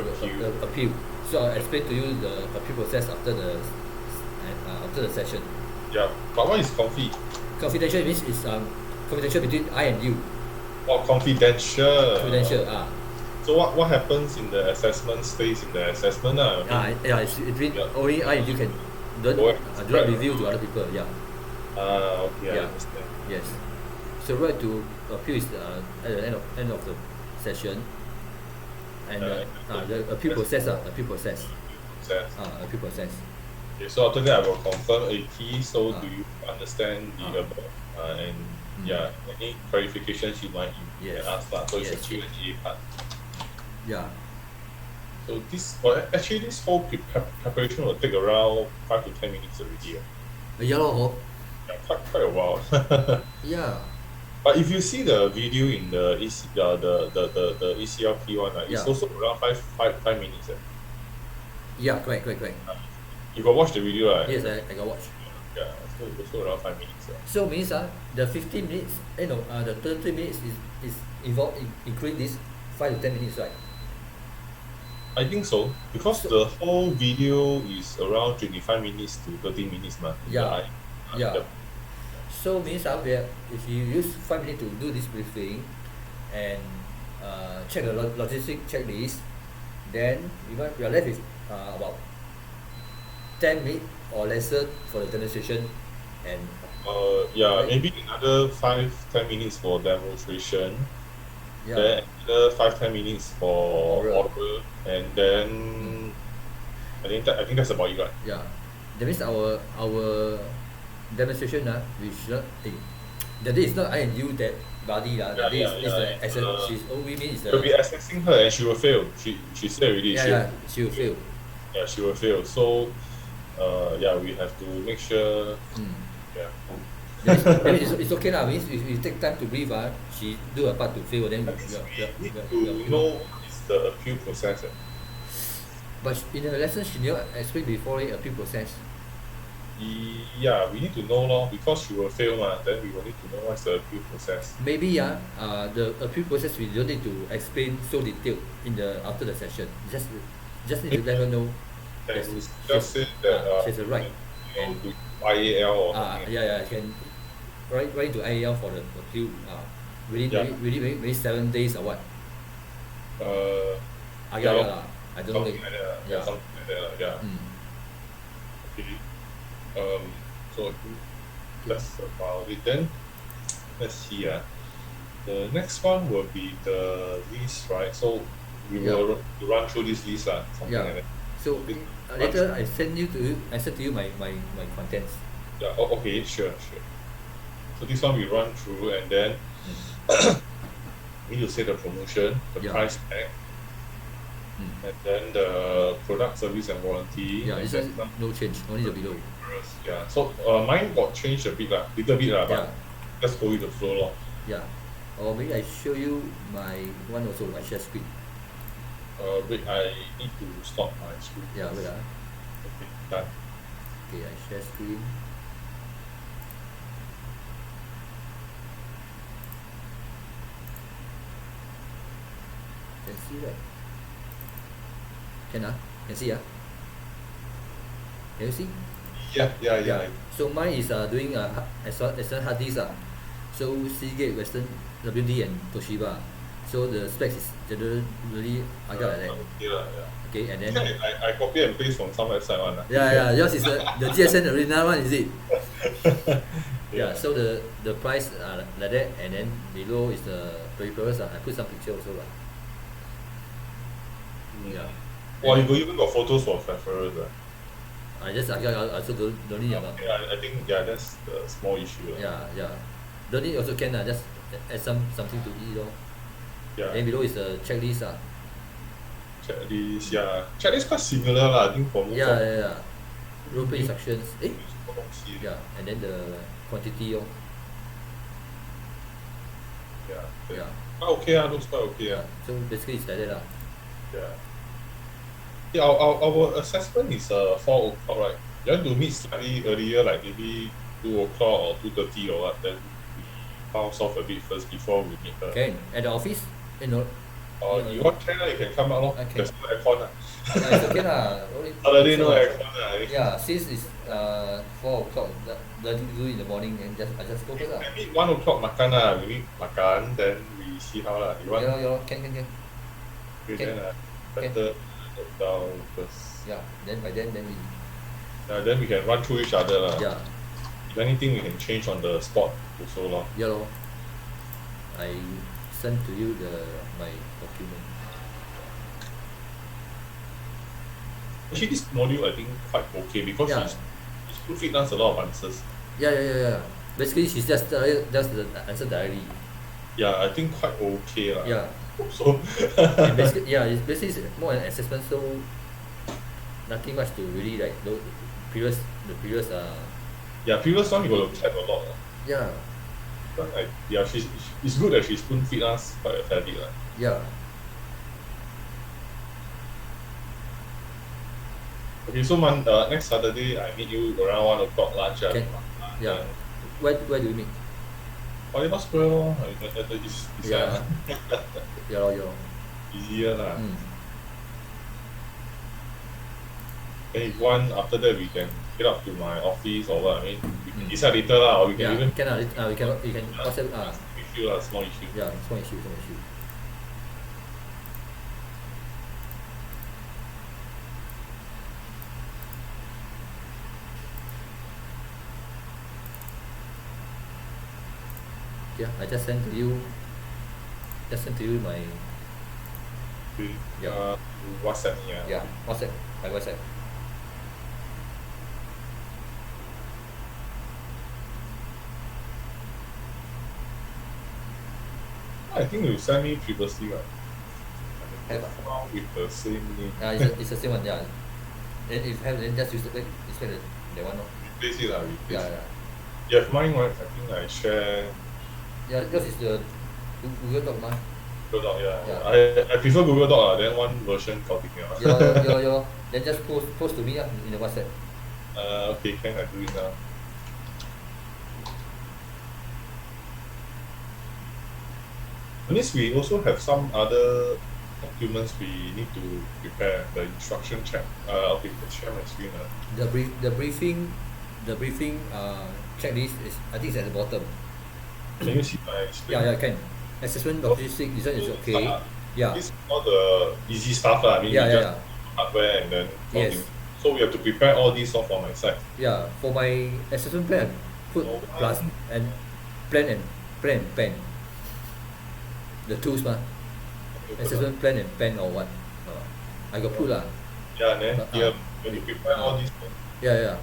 appeal. So I'll explain to you the appeal process after the session. Yeah, but what is confi? Confidential means it's confidential between I and you. Oh, confidential. Confidential. So what happens in the assessment stays in the assessment. It's between only I and you can do not reveal to other people. Yeah. Okay, Yeah. I understand. Yes. So right to appeal is at the end of the session, and the appeal process. Appeal process. Okay, so after that I will confirm a key. So do you understand the above? And any clarifications you might ask that. So it's a Q&A part. Yeah. So this whole preparation will take around 5 to 10 minutes already. Yeah, quite a while. Yeah. But if you see the video in the ECLP one, it's also around 5 minutes. Yeah, correct. You got watch the video, right? Yes, I got watch. Yeah, so it's also around 5 minutes. So means the 15 minutes, the 30 minutes is involved including this 5 to 10 minutes, right? I think so, because the whole video is around 25 minutes to 30 minutes. Yeah. So means if you use 5 minutes to do this briefing and check the logistic checklist, then you are left with about 10 minutes or lesser for the demonstration and maybe another 5-10 minutes for demonstration. Yeah. Then another 5-10 minutes for oral, and then I think that's about it, right? Yeah. That means our demonstration we should not the day is not I and you that body the day is she's only means we'll be assessing her and she will fail. She said already. She will fail. Yeah, she will fail. So we have to make sure. It's okay now. Means if you take time to brief, she do her part to fail, then we need to know what is the appeal process. But in the lesson, she never explain before the appeal process. Yeah, we need to know because she will fail, then we will need to know what's the appeal process. Maybe the appeal process we don't need to explain so detailed after the session. Just need to let her know. Just say that she has a right. And to IAL or something. I can write to IAL for the appeal. Maybe 7 days or what? I don't know. Something like that. Okay. So that's about it. Then let's see. The next one will be the list, right? So we will run through this list, something like that. So later I send to you my contents. Yeah. Okay. Sure. So this one we run through, and then we need to say the promotion, the price tag, and then the product, service, and warranty. Yeah, it's no change, only the below. Yeah. So mine got changed a bit, little bit, but let's go with the flow, Yeah. Or maybe I show you my one also, my share screen. Wait, I need to stop my screen. Yeah, wait. Okay, done. Okay, I share screen. Can see that? Can see Can you see? Yeah. So mine is doing external hard disk. So Seagate, Western, WD, and Toshiba. So the specs is generally I got like that. Okay lah, yeah. Okay, and then I copy and paste from some website one. yeah, yours is the GSM original one, is it? Yeah. So the price like that, and then below is the peripherals. I put some picture also lah. Yeah. Well, you even got photos for preference. I also don't need about. Yeah, I think that's the small issue. Yeah. Don't need also can just add something to eat Yeah. Then below is the checklist Checklist, yeah. Checklist quite similar lah. I think for most Yeah. Rope instructions. 什么东西 Yeah, and then the quantity Yeah. Yeah. Quite okay ah, looks quite okay ah. So basically it's like that lah. Yeah. Yeah, our assessment is 4 o'clock, right? You want to meet slightly earlier, like maybe 2 o'clock or 2:30 or what, then we bounce off a bit first before we meet her. Okay, at the office? No. Or you want can, you can come out lor. Okay. There's no aircon lah. It's okay lah. Saturday no aircon lah. Yeah, since it's 4 o'clock, nothing to do in the morning, and I just go first lah. Maybe 1 o'clock makan lah. We meet makan, then we see how lah. You want? Yeah, can. Okay, Can. then better note down first. Yeah, then by then we. Then we can run through each other lah. Yeah. If anything, we can change on the spot also lor. Yeah lor. I send to you my document. Actually, this module I think quite okay because Yeah. it's school feed us a lot of answers. Yeah. Basically, she's just the answer directly. Yeah, I think quite okay lah. Yeah. So And basically, it's basically more an assessment, so nothing much to really like the previous yeah, previous one we got to type a lot. yeah. But it's good that she spoon feed us quite a fair bit lah. Yeah. Okay, so next Saturday I meet you around 1 o'clock lunch. Okay. Yeah. Where do we meet? Paya Square lor. It's Yeah. Yeah. easier lah. Mm. Then if one after that we can get up to my office or what. I mean, we can decide later lah, or we can Yeah. even Can we can WhatsApp issue lah, small issue. Yeah, small issue. Yeah, I just sent to you my Yeah. WhatsApp me. yeah WhatsApp my WhatsApp. I think you sent me previously, right? Have With the same name. it's the same one, yeah. Then if have, then just use the one. Replace it lah, replace. Yeah. You have mine, right? I think I share. Yeah, because it's the Google Doc mah. Google Doc, yeah. Yeah. I prefer Google Doc lah. Then one version copy me. Yeah. Then just post to me in the WhatsApp. Okay, can I do it now? That means we also have some other documents we need to prepare. The instruction check. Okay, let's share my screen. The briefing checklist is, I think it's at the bottom. Can you see my screen? Yeah, can. Assessment logistics design is okay. Yeah. This is all the easy stuff lah. I mean, Yeah. you just hardware and then Yes. so we have to prepare all these off on my side. Yeah, for my assessment plan, put plus and plan and pen. The tools mah. Assessment plan and pen or what? I got put lah. Yeah, and then here when you prepare all these. Yeah.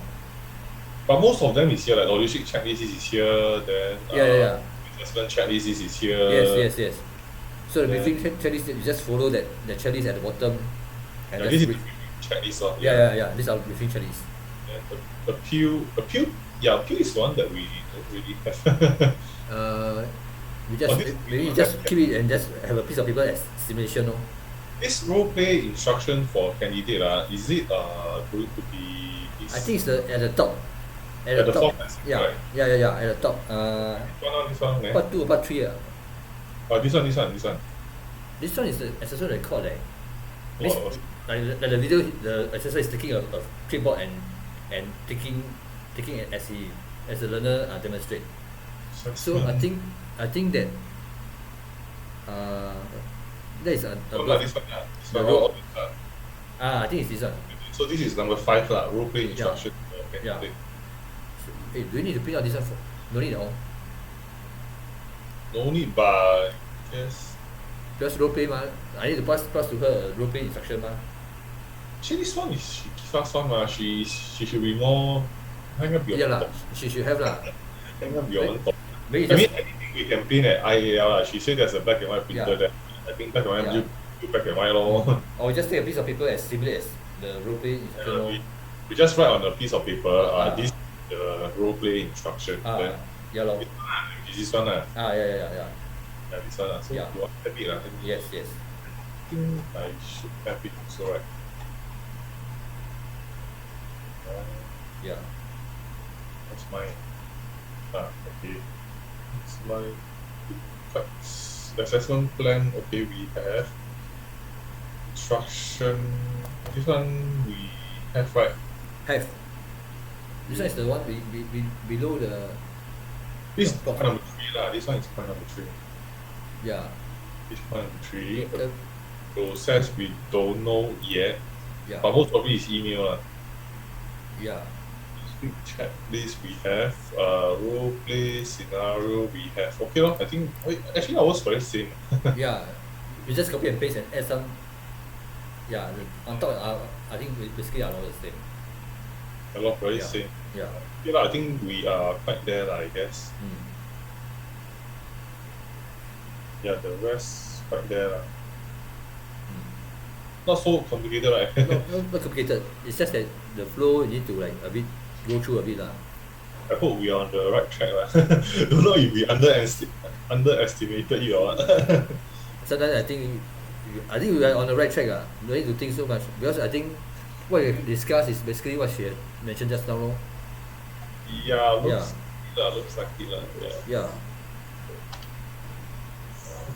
But most of them is here. Like logistic checklist is here. Then Yeah. assessment checklist is here. Yes. So the briefing checklist, you just follow the checklist at the bottom. And Yeah, this is checklist. Yeah. This is our briefing checklist. And appeal. Yeah, appeal is one that we don't really have. We just maybe just keep it and just have a piece of paper as simulation. This role play instruction for candidate, is it going to be this? I think it's at the top. At the top, Yeah, right? yeah, at the top. This one, Part 2 or part 3. This one. This one is the assessment record. This, like the video, the assessor is taking a clipboard and taking it as the learner demonstrate. So I think that That is Like this one, this the one, role. all- I think it's this one. So this is number 5 lah, role play Yeah. instruction. Okay. Yeah. okay. Hey, do you need to print out this one? No need, no. No need, but yes. Just role play, I need to pass to her a role play instruction, Actually, this one is she give us one lah. She should be more. Hang up your Yeah lah, she should have lah. hang up your own top. Maybe I just mean, anything we can print at IAL lah. She said there's a black and white printer Yeah. there. I think black and white, Yeah. you black and white lor. or just take a piece of paper as similar as the role play instruction. lor. We just write on a piece of paper. Ah. This the role play instruction. Then Yeah lor. this one lah. Yeah. Yeah, this one lah. So Yeah. you want to have it lah. Yes. I think I should have it also, right? Yeah. That's mine. Okay. It's my assessment plan. Okay, we have instruction. This one we have, right? Have. This one is the one below the. This is Top. point number 3 lah. This one is point number 3. Yeah. This point number 3. Uh, Process we don't know yet, yeah. but most probably is email lah. Yeah. Speak chat list we have. Role play scenario we have. Okay lor. I think actually ours very same. Yeah. You just copy and paste and add some. Yeah. On top, I think basically are all the same. A lot very Yeah. same. Yeah. Okay lah. I think we are quite there lah. I guess. Yeah, the rest quite there lah. Not so complicated, right? Not complicated. It's just that the flow you need to like a bit go through a bit lah. I hope we are on the right track lah. Don't know if we underestimated it or what. Sometimes I think we are on the right track. No need to think so much because I think what we discussed is basically what she had mentioned just now. Yeah, looks like it lah. Yeah. Yeah.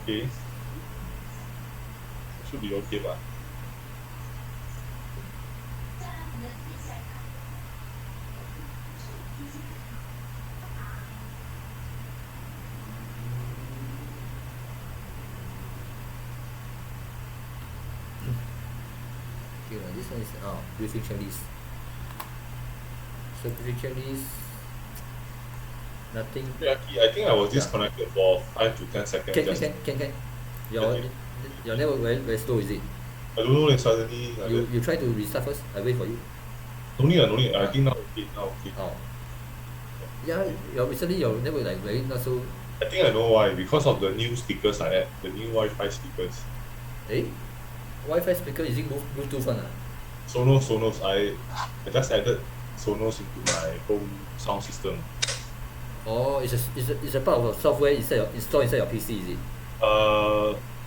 Okay. Should be okay lah. Okay, this one is briefing checklist. So briefing checklist, nothing. Yeah, I think I was disconnected for 5 to 10 seconds. Can. Your network very slow, is it? I don't know, like suddenly like that. You try to restart first. I wait for you. No need. I think now okay. Oh. Yeah, recently your network like very not so. I think I know why. Because of the new speakers I add, the new Wi-Fi speakers. Wi-Fi speaker is it Bluetooth one? Sonos. I just added Sonos into my home sound system. Oh, it's a part of the software installed inside your PC, is it?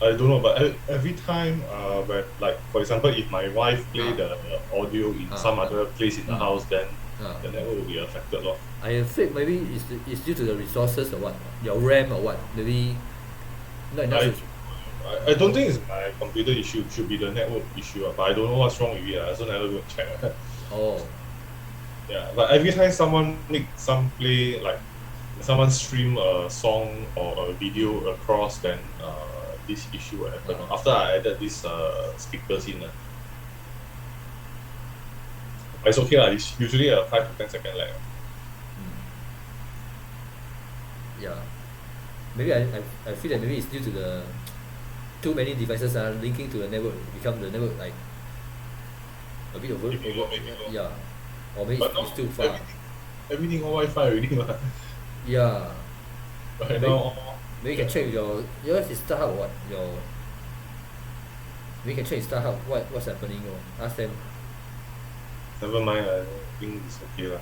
I don't know, but every time when, like, for example, if my wife play the audio in some other place in the house, then the network will be affected lor. I afraid maybe it's due to the resources or what, your RAM or what, maybe not enough. I don't think it's my computer issue. It should be the network issue. But I don't know what's wrong with it. I also never go and check. Oh. Yeah, but every time someone make some play, like someone stream a song or a video across, then this issue will happen. After I added these speakers in. But it's okay. It's usually a 5 to 10 second lag. Yeah. Maybe I feel that maybe it's due to the too many devices are linking to the network, become the network like a bit over. Maybe low. Yeah. Or maybe But it's too far. Everything on Wi-Fi already. Yeah. Right now, Maybe you can check yours is StarHub or what? Maybe you can check with StarHub what's happening. Ask them. never mind. I think it's okay lah.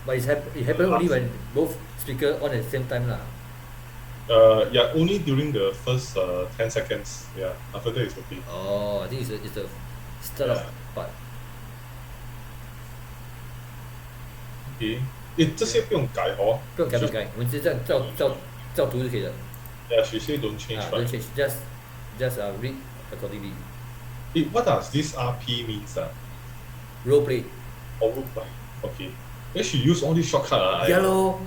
But it happens only when both speaker on at the same time lah. Yeah, only during the first 10 seconds. Yeah, after that it's okay. Oh, I think it's the startup part. Okay. 这些不用改哦。不用改，我们直接照读就可以了。Yeah, she say don't change. Don't change. Just read accordingly. What does this RP means? Role play. Oh, role play. Okay. Then she use all these shortcut. Yeah lor.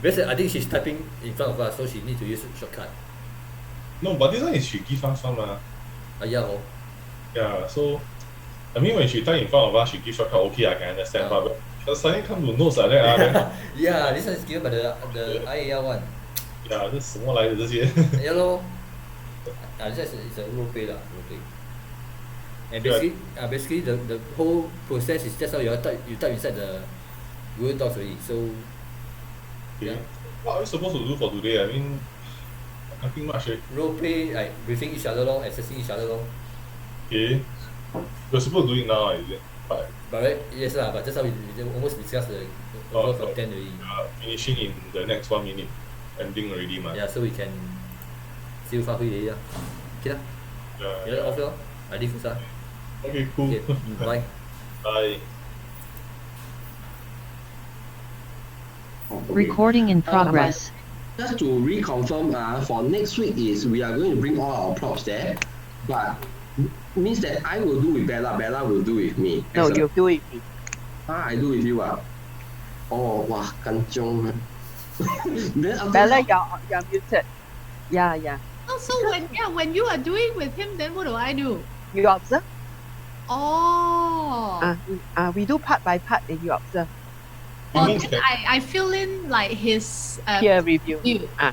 Because I think she's typing in front of us, so she need to use shortcut. No, but this one is she give us one. Yeah, oh. Yeah, so I mean when she type in front of us, she give shortcut, okay, I can understand. But when the suddenly come to notes like that, then Yeah, this one is given by the IAL one. yeah, 这什么来的这些？ Yeah, lor. This is a role play lah, role play. And basically the whole process is just how you type inside the Google Docs already. So Okay. What are we supposed to do for today? I mean, nothing much. Role play, like briefing each other lor, assessing each other lor. Okay. We're supposed to do it now, is it? But right, yes lah, but just how we almost discussed the overall content already. Finishing in the next 1 minute, ending already, man. Yeah, so we can still 发挥 already lah. Okay lah. Yeah, off lor. I leave first lah. Okay, cool. Okay, bye. Bye. Recording in progress. Just to reconfirm, for next week is we are going to bring all our props there, but means that I will do with Bella, Bella will do with me. No, you do it with me. I do with you. Oh, wow, kanchong. Then after Bella, you're muted. Yeah. Oh, so when you are doing with him, then what do I do? You observe. Oh. We do part by part, and you observe. Oh, then I fill in like his peer review. Yeah.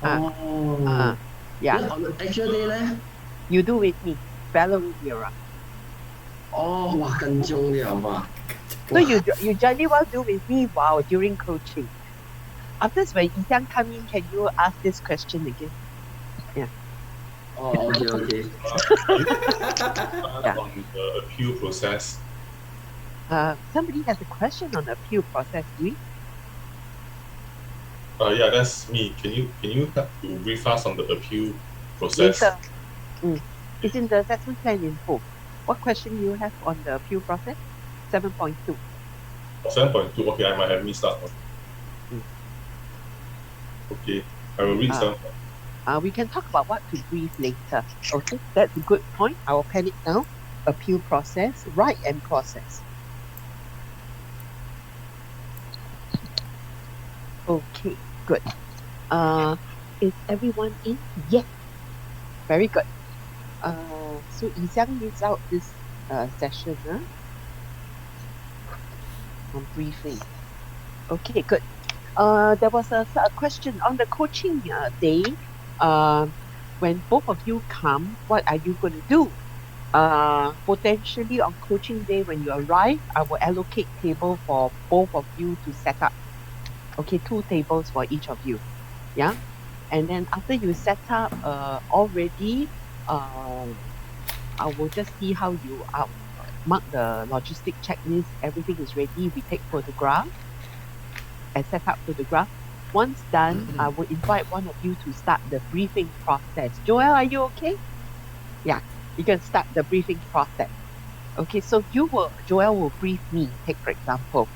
Then on the actual day leh? You do with me. Bella with you. Oh, wow, kanchong liao, wow. So you jolly well do with me while during coaching. After when Yi-Xiang come in, can you ask this question again? Yeah. Oh, okay. Yeah. On the appeal process. Somebody has a question on the appeal process, do we? Yeah, that's me. Can you help to brief us on the appeal process? Later. It's in the assessment plan info. What question you have on the appeal process? 7.2. 7.2. Okay, I might have missed out. Okay, I will read some. We can talk about what to brief later. Okay, that's a good point. I will pen it down. Appeal process, right and process. Okay, good. Is everyone in? Yes. Very good. So Yi-Xiang leads out this session on briefing. Okay, good. There was a question on the coaching day. When both of you come, what are you going to do? Potentially on coaching day, when you arrive, I will allocate table for both of you to set up. Okay, 2 tables for each of you. Yeah, and then after you set up already, I will just see how you mark the logistic checklist. Everything is ready. We take photograph and set up photograph. Once done, I will invite one of you to start the briefing process. Joel, are you okay? Yeah, you can start the briefing process. Okay, so Joel will brief me, take for example.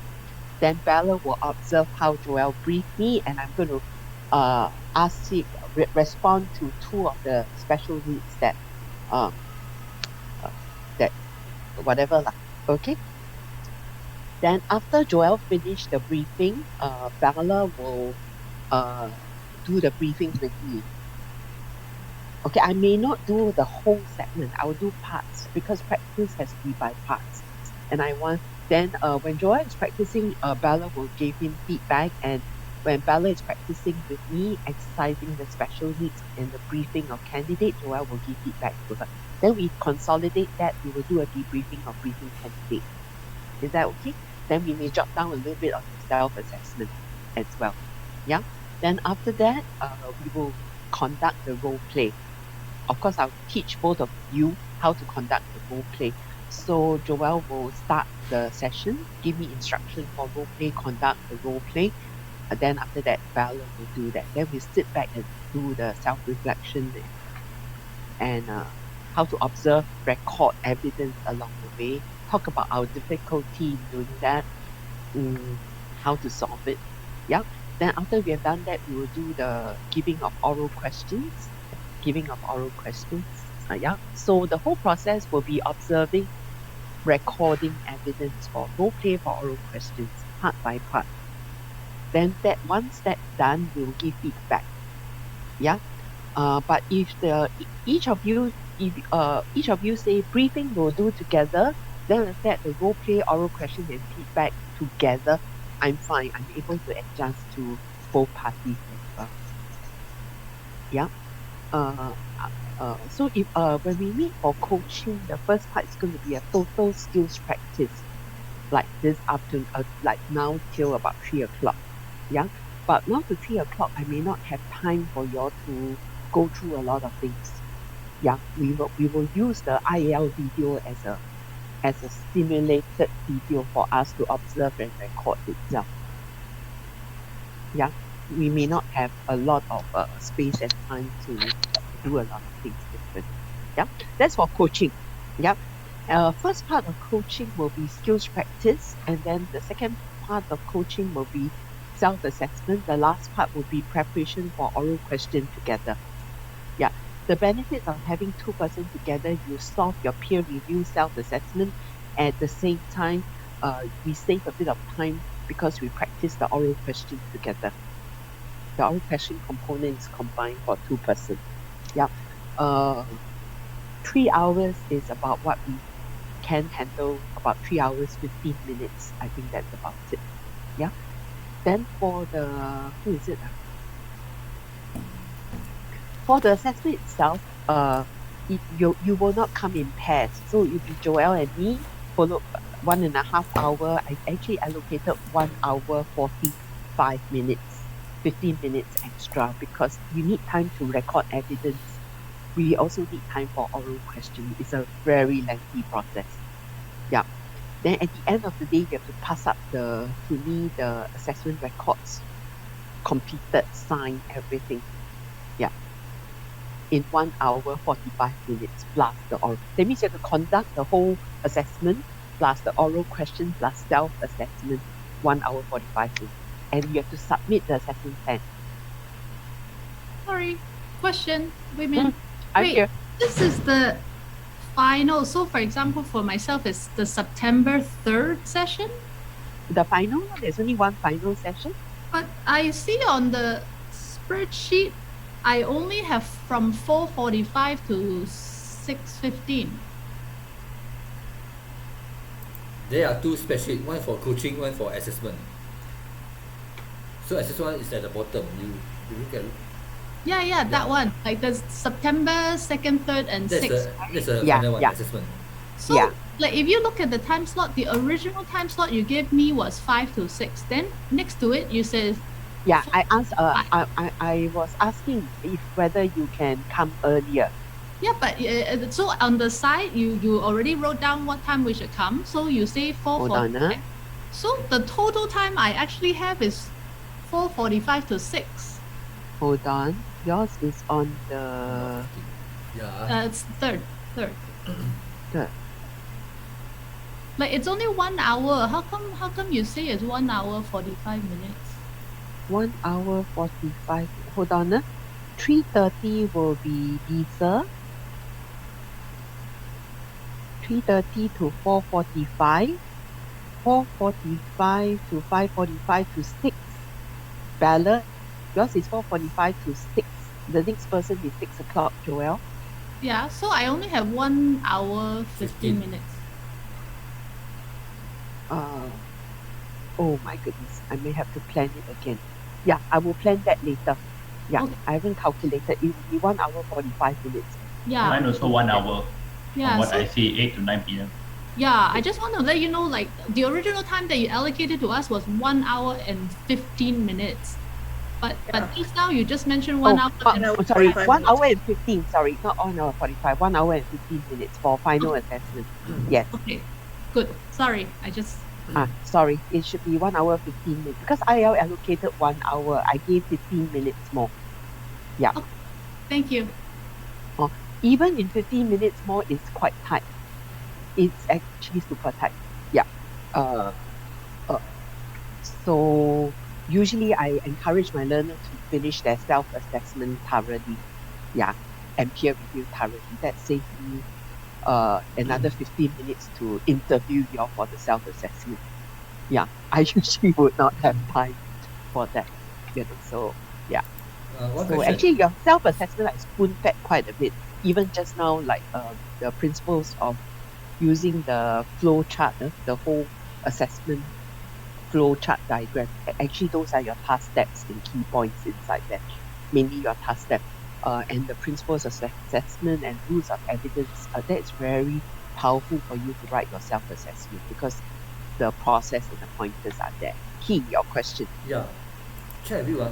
Then Bella will observe how Joel briefed me, and I'm going to respond to 2 of the special needs that whatever lah. Okay. Then after Joel finished the briefing, Bella will do the briefing with me. Okay, I may not do the whole segment. I will do parts because practice has to be by parts. And when Joel is practicing, Bella will give him feedback, and when Bella is practicing with me, exercising the special needs and the briefing of candidate, Joel will give feedback to her. Then we consolidate that. We will do a debriefing of briefing candidate. Is that okay? Then we may jot down a little bit of the self-assessment as well. Yeah. Then after that, we will conduct the role play. Of course, I'll teach both of you how to conduct the role play. So Joel will start the session, give me instruction for role play, conduct the role play. And then after that, Bella will do that. Then we sit back and do the self-reflection and how to observe, record evidence along the way, talk about our difficulty in doing that, how to solve it. Yeah. Then after we have done that, we will do the giving of oral questions. Yeah. So the whole process will be observing, recording evidence for role play for oral questions, part by part. Then once that's done, we will give feedback. Yeah. But if each of you say briefing will do together, then instead the role play, oral question and feedback together, I'm fine. I'm able to adjust to both parties as well. Yeah. So if when we meet for coaching, the first part is going to be a total skills practice, like this afternoon, like now till about 3 o'clock. Yeah. But now to 3 o'clock, I may not have time for you all to go through a lot of things. Yeah, we will use the IAL video as a simulated video for us to observe and record itself. Yeah, we may not have a lot of space and time to do a lot of things different. Yeah, that's for coaching. Yeah, first part of coaching will be skills practice, and then the second part of coaching will be self-assessment. The last part will be preparation for oral question together. Yeah, the benefits of having two persons together, you solve your peer review self-assessment. At the same time, we save a bit of time because we practice the oral question together. The oral question component is combined for two persons. Yeah, 3 hours is about what we can handle. About 3 hours 15 minutes. I think that's about it. Yeah. Then for the for the assessment itself, you will not come in pairs. So it'll be Joel and me, followed 1.5 hour. I actually allocated 1 hour 45 minutes, 15 minutes extra because you need time to record evidence. We also need time for oral question. It's a very lengthy process. Yeah. Then at the end of the day, you have to pass up to me the assessment records, completed, signed, everything. Yeah. In 1 hour 45 minutes plus the oral. That means you have to conduct the whole assessment plus the oral question plus self-assessment, 1 hour 45 minutes. And you have to submit the assessment plan. Sorry, question. Wait a minute. I'm here. This is the final. So, for example, for myself, it's the September 3rd session. The final? There's only one final session. But I see on the spreadsheet, I only have from 4:45 to 6:15. There are two spreadsheets, one for coaching, one for assessment. So assessment is at the bottom. You look at. Yeah, that one. Like the September 2nd, 3rd, and 6th. That's the final one, assessment. So, like if you look at the time slot, the original time slot you gave me was 5 to 6. Then next to it, you said. Yeah, I asked. I was asking if whether you can come earlier. Yeah, but so on the side, you already wrote down what time we should come. So you say 4:45. So the total time I actually have is 4:45 to 6. Hold on. Yours is on the. It's third. Third. Like it's only 1 hour. How come you say it's 1 hour 45 minutes? 1 hour 45. Hold on. 3:30 will be diesel. 3:30 to 4:45. 4:45 to 5:45 to 6. Ballot. Yours is 4:45 to 6. The next person is 6 o'clock, Joel. Yeah, so I only have 1 hour 15 minutes. Oh my goodness. I may have to plan it again. Yeah, I will plan that later. Yeah, Okay. I haven't calculated. It will be 1 hour 45 minutes. Yeah. Mine also 1 hour. Yeah, From what so- I see, 8 to 9 p.m. Yeah, I just want to let you know, like the original time that you allocated to us was 1 hour and 15 minutes. But just now you just mentioned 1 hour and sorry, 1 hour and 15. Sorry, not 1 hour 45. 1 hour and 15 minutes for final assessment. Yes. Okay, good. Sorry, I just. Sorry, it should be 1 hour 15 minutes because IL allocated 1 hour. I gave 15 minutes more. Yeah. Thank you. Even in 15 minutes more, it's quite tight. It's actually super tight. Yeah. So usually I encourage my learner to finish their self-assessment thoroughly. Yeah. And peer review thoroughly. That saves me another 15 minutes to interview you all for the self-assessment. Yeah. I usually would not have time for that. So yeah. One So question. actually, your self-assessment I spoon-fed quite a bit. Even just now, like the principles of using the flow chart, the whole assessment flow chart diagram. Actually, those are your task steps and key points inside there. Mainly your task step, and the principles of assessment and rules of evidence. That's very powerful for you to write your self-assessment because the process and the pointers are there. Key, your question. Yeah. Check with you.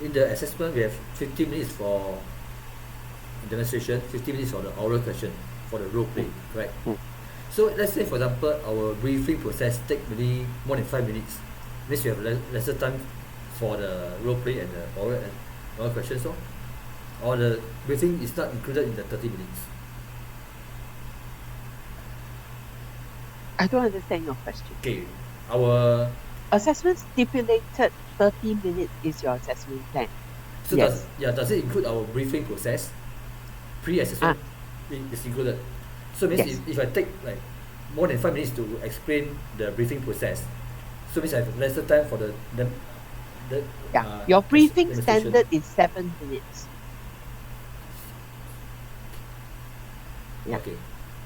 In the assessment, we have 15 minutes for demonstration, 15 minutes for the oral question, for the role play, correct? So let's say, for example, our briefing process take maybe more than 5 minutes. Means we have lesser time for the role play and the oral questions, or the briefing is not included in the 30 minutes. I don't understand your question. Okay, our assessment stipulated 30 minutes is your assessment plan. So yes. Does it include our briefing process? Pre-assessment is included. So means Yes. if I take like more than 5 minutes to explain the briefing process, so means I have lesser time for the your briefing demonstration. standard is 7 minutes. Yeah. Okay.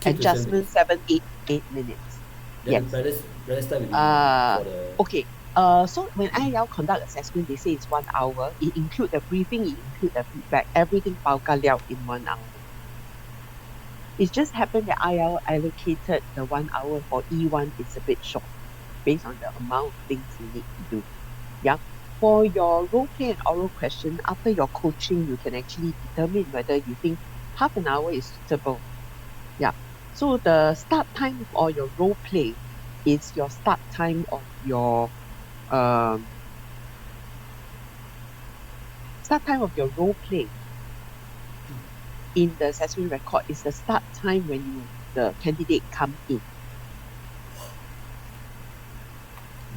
Keep to 7 Adjustment 8 minutes. Then Yes. balance time will be for the Okay. So when IEL conduct assessment, they say it's 1 hour. It include the briefing, it include the feedback, everything bao ka liao in 1 hour. It just happened that IEL allocated the 1 hour for E1 is a bit short, based on the amount of things you need to do. Yeah. For your role play and oral question, after your coaching, you can actually determine whether you think half an hour is suitable. Yeah. So the start time or your role play is your start time of your start time of your role play in the assessment record is the start time when the candidate come in.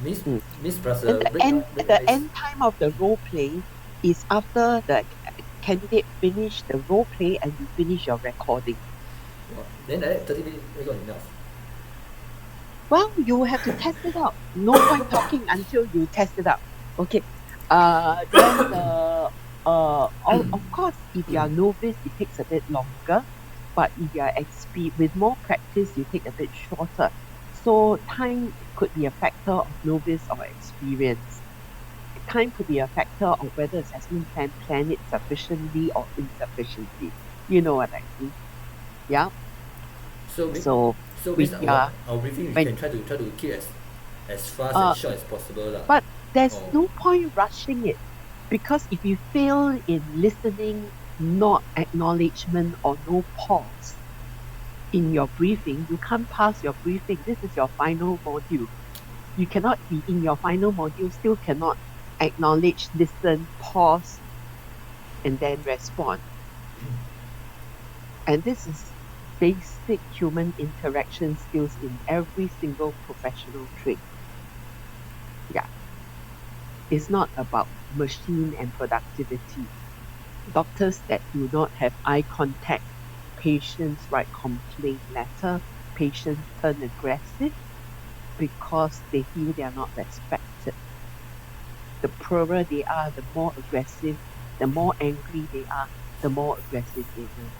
Miss plus And the end time of the role play is after the candidate finish the role play and you finish your recording. Then 30 minutes is not enough. Well, you have to test it out. No point talking until you test it out. Okay. Then of course, if you are novice, it takes a bit longer. But if you are with more practice, you take a bit shorter. So time could be a factor of novice or experience. Time could be a factor of whether assessment plan it sufficiently or insufficiently. You know what I mean? Yeah. So with our briefing we can try to keep as fast and short as possible. But there's no point rushing it. Because if you fail in listening, not acknowledgement or no pause in your briefing, you can't pass your briefing. This is your final module. You cannot be in your final module, still cannot acknowledge, listen, pause, and then respond. And this is basic human interaction skills in every single professional trade. Yeah. It's not about machine and productivity. Doctors that do not have eye contact, patients write complaint letter, patients turn aggressive because they feel they are not respected. The poorer they are, the more aggressive, the more angry they are, the more aggressive they will be.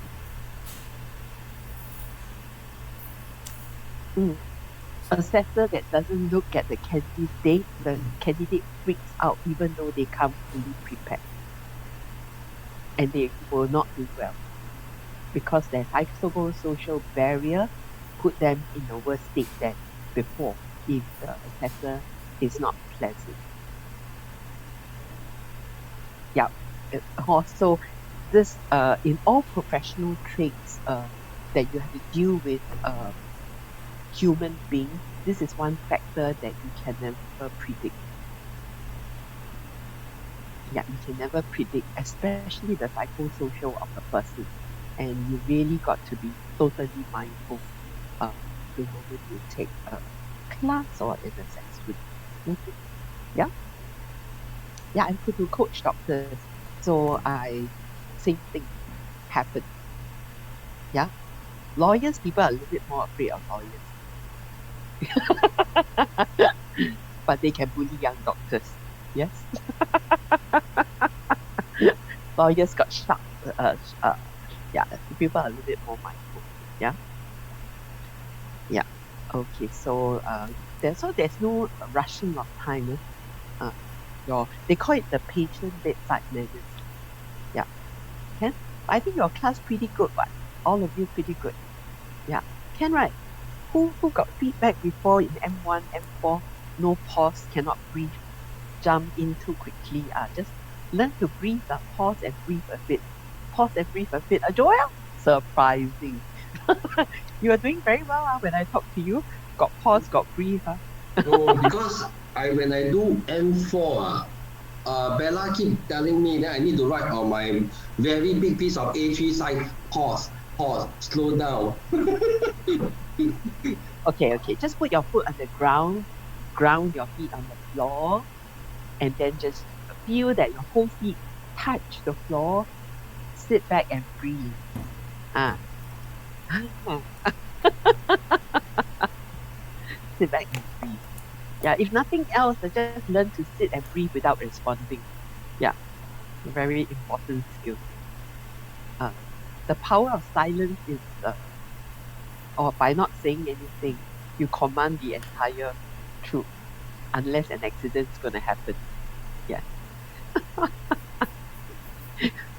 Assessor that doesn't look at the candidate freaks out even though they come fully prepared. And they will not do well. Because their psychosocial barrier put them in a worse state than before if the assessor is not pleasant. Yeah. Also, this in all professional traits that you have to deal with human being, this is one factor that you can never predict. Yeah, you can never predict, especially the psychosocial of the person. And you really got to be totally mindful the moment you take a class or an assessment. Yeah. Yeah, I'm good to coach doctors. So same thing happen. Yeah. Lawyers, people are a little bit more afraid of lawyers. But they can bully young doctors. Yes. lawyers got sharp. Yeah, people are a little bit more mindful. Yeah. Yeah. Okay. So there's no rushing of time. They call it the patient bedside manner. Yeah. Can I think your class pretty good, but all of you pretty good. Yeah. Can right? Who got feedback before in M1, M4? No pause, cannot breathe, jump in too quickly. Just learn to breathe. Pause and breathe a bit. Pause and breathe a bit. Joel, surprising. You are doing very well when I talk to you. Got pause, got breathe. No, because when I do M4, Bella keep telling me that I need to write on my very big piece of A3 size, pause, slow down. Okay. Just put your foot on the ground, ground your feet on the floor, and then just feel that your whole feet touch the floor. Sit back and breathe. Sit back and breathe. Yeah, if nothing else, just learn to sit and breathe without responding. Yeah, very important skill. The power of silence is, or by not saying anything, you command the entire troop, unless an accident's gonna happen. Yeah.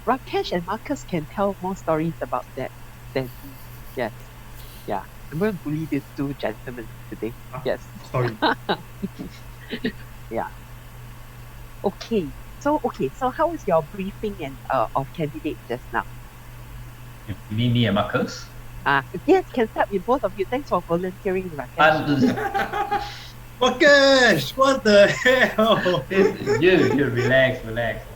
Rakesh and Marcus can tell more stories about that than me. Yes. Yeah. I'm going to bully these two gentlemen today. Yes. Sorry. Yeah. Okay. So how was your briefing and of candidates just now? You mean me and Marcus? Yes, can start with both of you. Thanks for volunteering, Rakesh. Rakesh, what the hell? You relax.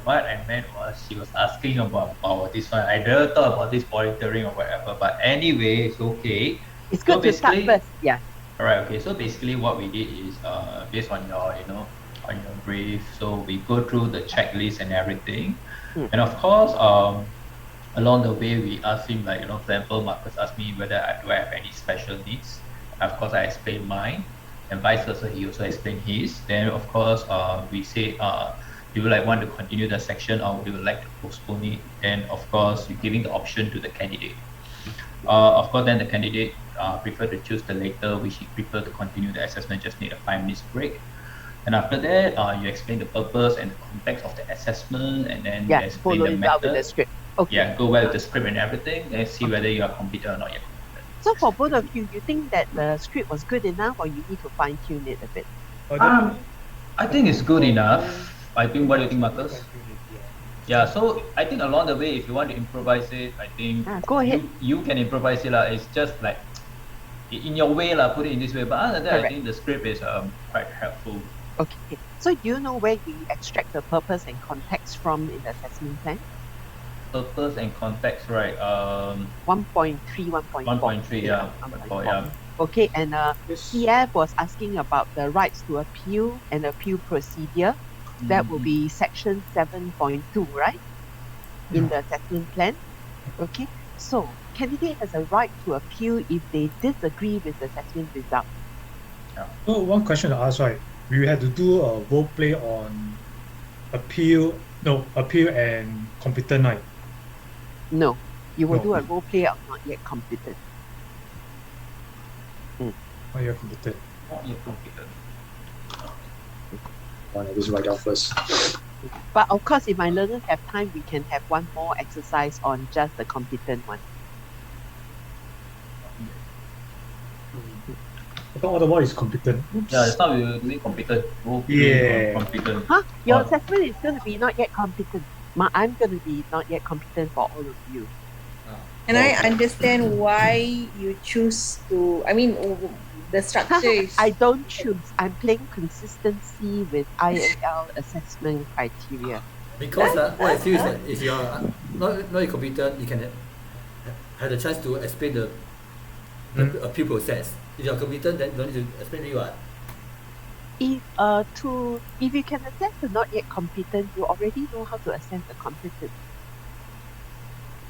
What I meant was she was asking about this one. I never thought about this volunteering or whatever. But anyway, it's okay. It's good to start first. Yeah. Alright. Okay. So basically, what we did is based on your on your brief. So we go through the checklist and everything, and of course along the way we asked him, like, for example, Marcus asked me whether do I have any special needs. Of course, I explained mine, and vice versa, he also explained his. Then of course we say, do you want to continue the section or would you like to postpone it? Then of course you're giving the option to the candidate. Of course, then the candidate prefer to choose the later, which he prefer to continue the assessment, just need a 5 minutes break. And after that, you explain the purpose and the context of the assessment, and then you explain the method. With the script. Okay. Yeah, go well with the script and everything, and see whether you are competent or not yet. So for both of you, you think that the script was good enough, or you need to fine tune it a bit? I think it's good enough. I think, what do you think, Marcus? Yeah, so I think along the way, if you want to improvise it, I think go ahead. You can improvise it. It's just like in your way, put it in this way. But other than that, I think the script is quite helpful. Okay. So do you know where you extract the purpose and context from in the assessment plan? Purpose and context, right? 1.3, 1.4. 1.3, yeah. 1.4, yeah. Okay, and CF was asking about the rights to appeal and appeal procedure. That will be section 7.2, right? In the assessment plan. Okay, so candidate has a right to appeal if they disagree with the assessment result. So one question to ask, right? We had to do a role play on appeal and competent, right? No, you will do a role play of not yet competent. Not yet competent. Not yet competent. I'll just write down first. But of course, if my learners have time, we can have one more exercise on just the competent one. I thought otherwise is competent. Oops. Yeah, it's not we're doing competent. Competent. Huh? Your assessment is going to be not yet competent. I'm going to be not yet competent for all of you. And I understand why you choose to, the structure is... I don't choose. I'm playing consistency with IAL assessment criteria. Because what I feel is that if you are not competent, you can have the chance to explain the appeal process. If you are competent, then don't need to explain to what. If you can assess the not yet competent, you already know how to assess the competent.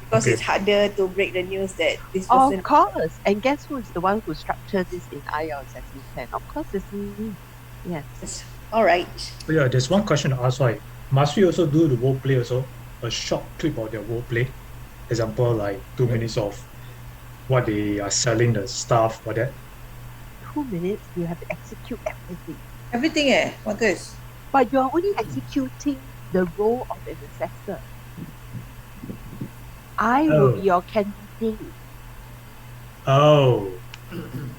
Because it's harder to break the news that this person... Of course. And guess who is the one who structured this in IEL assessment plan? Of course, it's me. Yes. All right. Oh, yeah, there's one question to ask, right? Must we also do the role play also? a short clip of their wordplay. Example, like 2 minutes of what they are selling, the stuff, or that. 2 minutes, you have to execute everything. Everything, Marcus. But you're only executing the role of an assessor. I will be your candidate. Oh.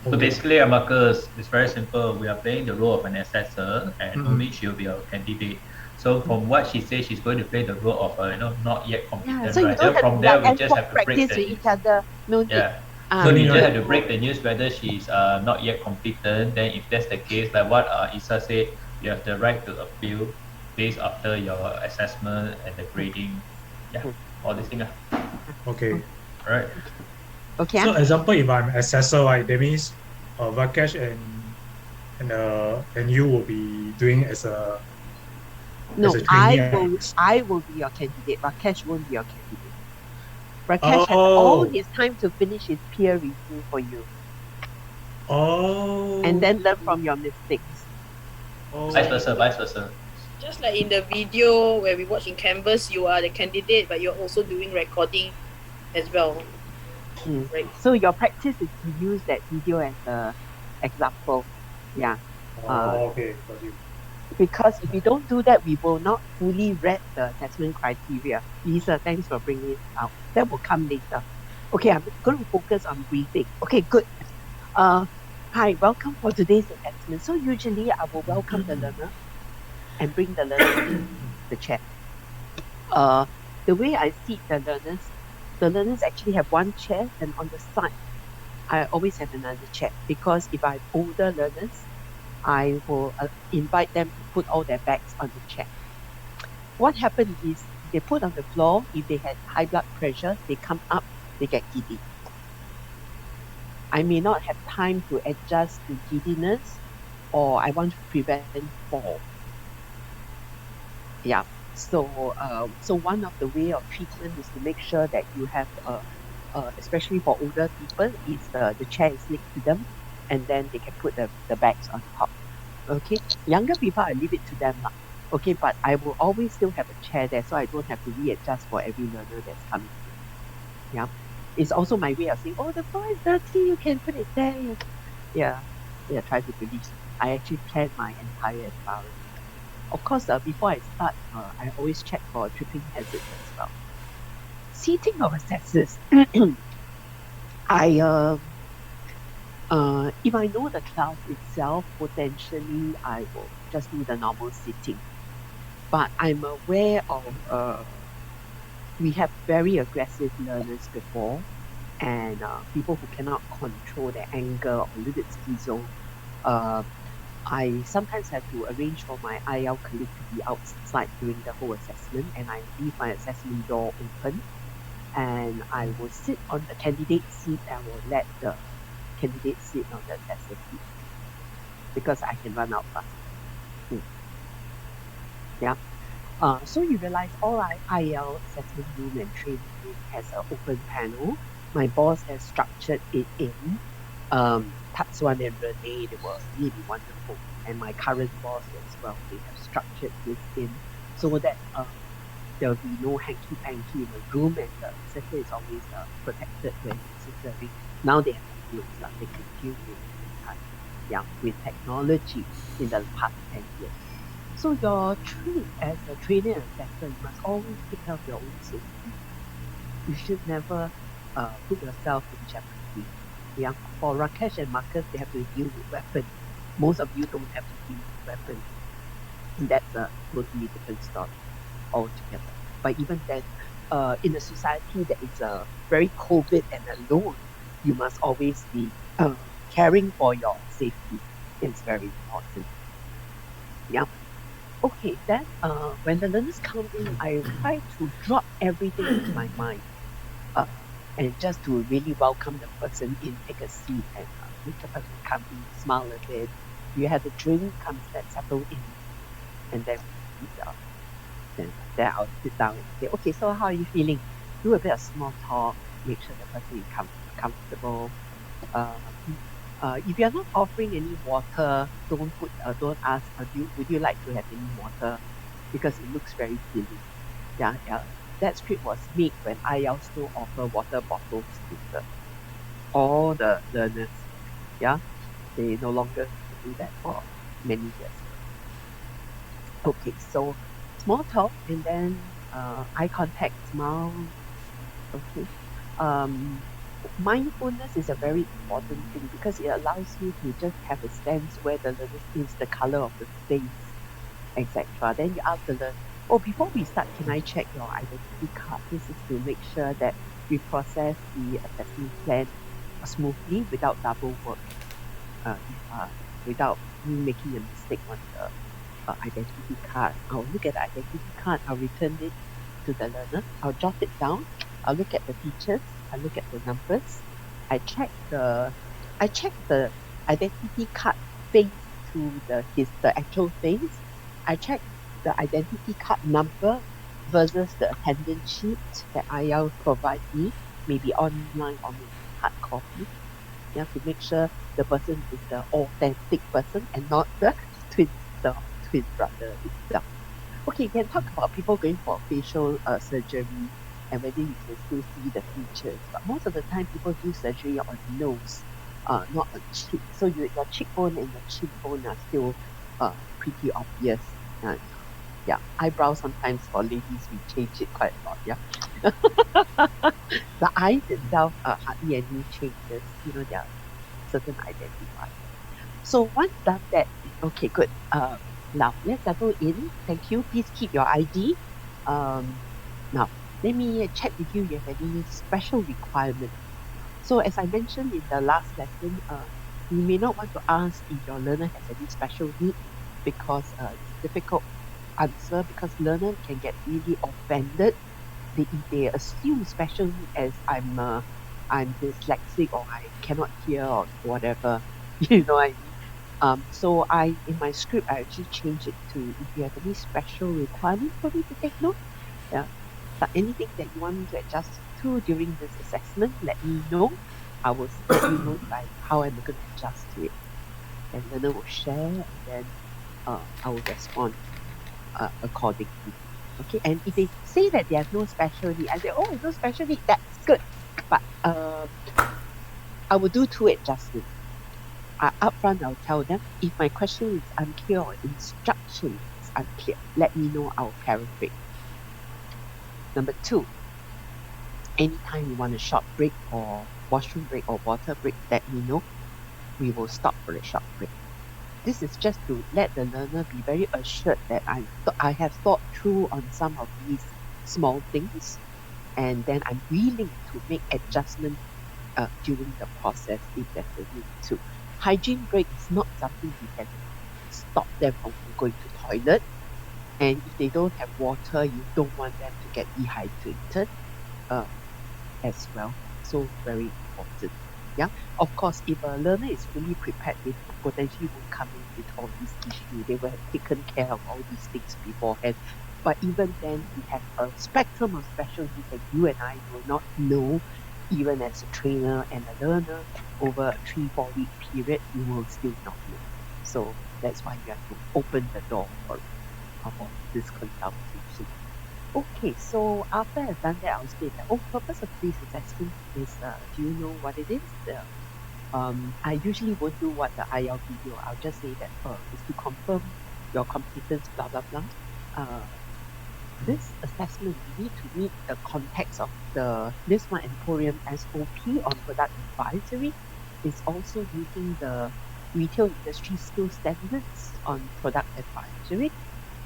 So basically, Marcus, it's very simple. We are playing the role of an assessor, and only she'll be our candidate. So from what she says, she's going to play the role of not yet competent. Yeah, so you right? don't Then from have there, to we just have to break practice the with news. each other. No need. Yeah. Ah. So you just have to break the news whether she's not yet competent. Then if that's the case, like what Isa said, you have the right to appeal based after your assessment and the grading. Yeah, all these things. Okay. Right. Okay. So example, if I'm assessor, right, that means Rakesh and you will be doing as a No, as a trainee. I will be your candidate. Rakesh won't be your candidate. Rakesh has all his time to finish his peer review for you. Oh. And then learn from your mistakes. Vice versa. Just like in the video where we watch in Canvas, you are the candidate, but you're also doing recording as well. Right. So your practice is to use that video as an example. Yeah. Okay, got you. Because if we don't do that, we will not fully read the assessment criteria. Lisa, thanks for bringing it out. That will come later. Okay, I'm going to focus on briefing. Okay, good. Hi, welcome for today's assessment. So usually I will welcome the learner and bring the learner to the chair. The way I seat the learners actually have one chair, and on the side, I always have another chair, because if I have older learners, I will invite them to put all their bags on the chair. What happens is they put on the floor. If they had high blood pressure, they come up, they get giddy. I may not have time to adjust to giddiness, or I want to prevent fall. Yeah. So one of the way of treatment is to make sure that you have, especially for older people, is the chair is next to them, and then they can put the bags on top. Okay, younger people, I leave it to them. Okay, but I will always still have a chair there, so I don't have to readjust for every learner that's coming in. Yeah, it's also my way of saying, oh, the floor is dirty, you can put it there. Yeah, try to release. I actually plan my entire environment. Of course, before I start, I always check for tripping hazards as well. Seating of assessors. If I know the class itself, potentially I will just do the normal seating. But I'm aware of we have very aggressive learners before, and people who cannot control their anger or a little bit schizo. I sometimes have to arrange for my IL colleague to be outside during the whole assessment, and I leave my assessment door open, and I will sit on the candidate seat and will let the candidate sit on the assessor seat, because I can run out fast. Yeah. So you realize all our IL assessment room and training room has an open panel. My boss has structured it in. Tatsuan and Renee, they were really wonderful. And my current boss as well, they have structured this in so that there will be no hanky-panky in the room, and the assessor is always protected when necessary. Now they have rules that they can deal with technology in the past 10 years. So your trip as a trainer and assessor, you must always take care of your own safety. You should never put yourself in jeopardy. Yeah, for Rakesh and Marcus, they have to deal with weapons. Most of you don't have to deal with weapons. And that's a totally different story altogether. But even then, in a society that is very COVID and alone, you must always be caring for your safety. It's very important. Yeah. Okay, then when the learners come in, I try to drop everything into my mind. And just to really welcome the person in, take a seat, and make the person come in, smile a bit. You have a drink, let's settle in, and then then I'll sit down and say, okay, so how are you feeling? Do a bit of small talk, make sure the person is comfortable. If you're not offering any water, don't ask, would you like to have any water? Because it looks very silly. Yeah. that script was made when IELTS still offer water bottles to all the learners. Yeah, they no longer do that for many years. Okay, so small talk and then eye contact, smile. Okay. Mindfulness is a very important thing because it allows you to just have a sense where the learner is, the color of the face, etc. Then you ask the learner, oh, before we start, can I check your identity card? This is to make sure that we process the assessment plan smoothly without double work, without me making a mistake on the identity card. I'll look at the identity card, I'll return it to the learner, I'll jot it down, I'll look at the features, I look at the numbers, I check the identity card face to the actual face, I check the identity card number versus the attendance sheet that IELTS provide me, maybe online or maybe hard copy. You have to make sure the person is the authentic person and not the twin brother itself. Okay, you can talk about people going for facial surgery and whether you can still see the features. But most of the time, people do surgery on nose, not on cheek. So your cheekbone and your cheekbone are still pretty obvious. Yeah, eyebrows sometimes for ladies we change it quite a lot. Yeah, the eyes itself hardly any changes. You know, there are certain identifiers. So once done that, okay, good. Now let's settle in. Thank you. Please keep your ID. Now let me check with you. You have any special requirements? So as I mentioned in the last lesson, you may not want to ask if your learner has any special need because it's difficult to answer because learner can get really offended if they assume special need as I'm dyslexic or I cannot hear or whatever. You know what I mean? So in my script I actually changed it to if you have any special requirements for me to take note. Yeah. But anything that you want me to adjust to during this assessment, let me know. I will let you know by how I'm going to adjust to it. And learner will share and then I will respond accordingly. Okay, and if they say that they have no special need, I say, oh, no special need, that's good. But I will do two adjustments. Upfront, I'll tell them if my question is unclear or instruction is unclear, let me know, I'll paraphrase. Number two, anytime you want a short break or washroom break or water break, let me know. We will stop for a short break. This is just to let the learner be very assured that I have thought through on some of these small things and then I'm willing to make adjustments during the process if there's a need to. Hygiene break is not something you can stop them from going to toilet, and if they don't have water, you don't want them to get dehydrated as well. So very important. Yeah. Of course, if a learner is fully prepared, they potentially won't come in with all these issues. They will have taken care of all these things beforehand. But even then, we have a spectrum of special needs that you and I will not know, even as a trainer and a learner, over a 3-4 week period, you will still not know. So that's why you have to open the door for this consultation. Okay, so after I've done that, I'll say that, purpose of this assessment is, do you know what it is? I usually won't do what the IELTS video, I'll just say that is to confirm your competence, blah, blah, blah. This assessment, you need to meet the context of the LISMA Emporium SOP on product advisory. Is also meeting the retail industry skill standards on product advisory,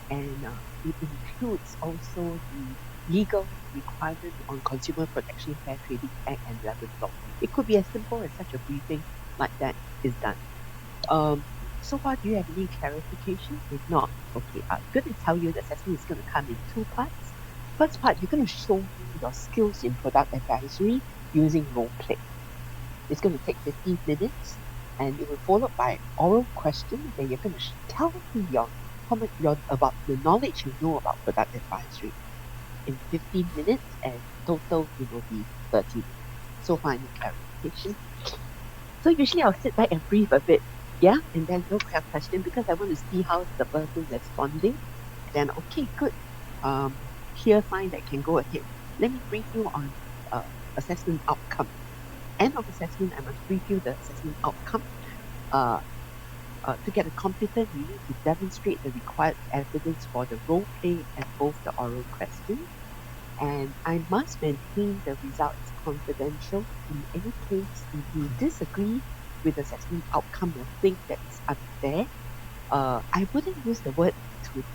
and it includes also the legal requirement on Consumer Protection Fair Trading Act and 11 law. It could be as simple as such a briefing like that is done. So far, do you have any clarification? If not, okay, I'm going to tell you the assessment is going to come in 2 parts. First part, you're going to show your skills in product advisory using role play. It's going to take 15 minutes and it will be followed by oral question that you're going to tell me about the knowledge you know about product advisory in 15 minutes, and total it will be 30 minutes. So far, any clarification? So usually I'll sit back and brief a bit, yeah, and then no question because I want to see how the person responding. Then okay, good. clear sign that can go ahead. Let me brief you on assessment outcome. End of assessment, I must brief you the assessment outcome. To get a competent, you need to demonstrate the required evidence for the role play and both the oral questions. And I must maintain the result is confidential. In any case, if you disagree with the assessment outcome or think that it's unfair, I wouldn't use the word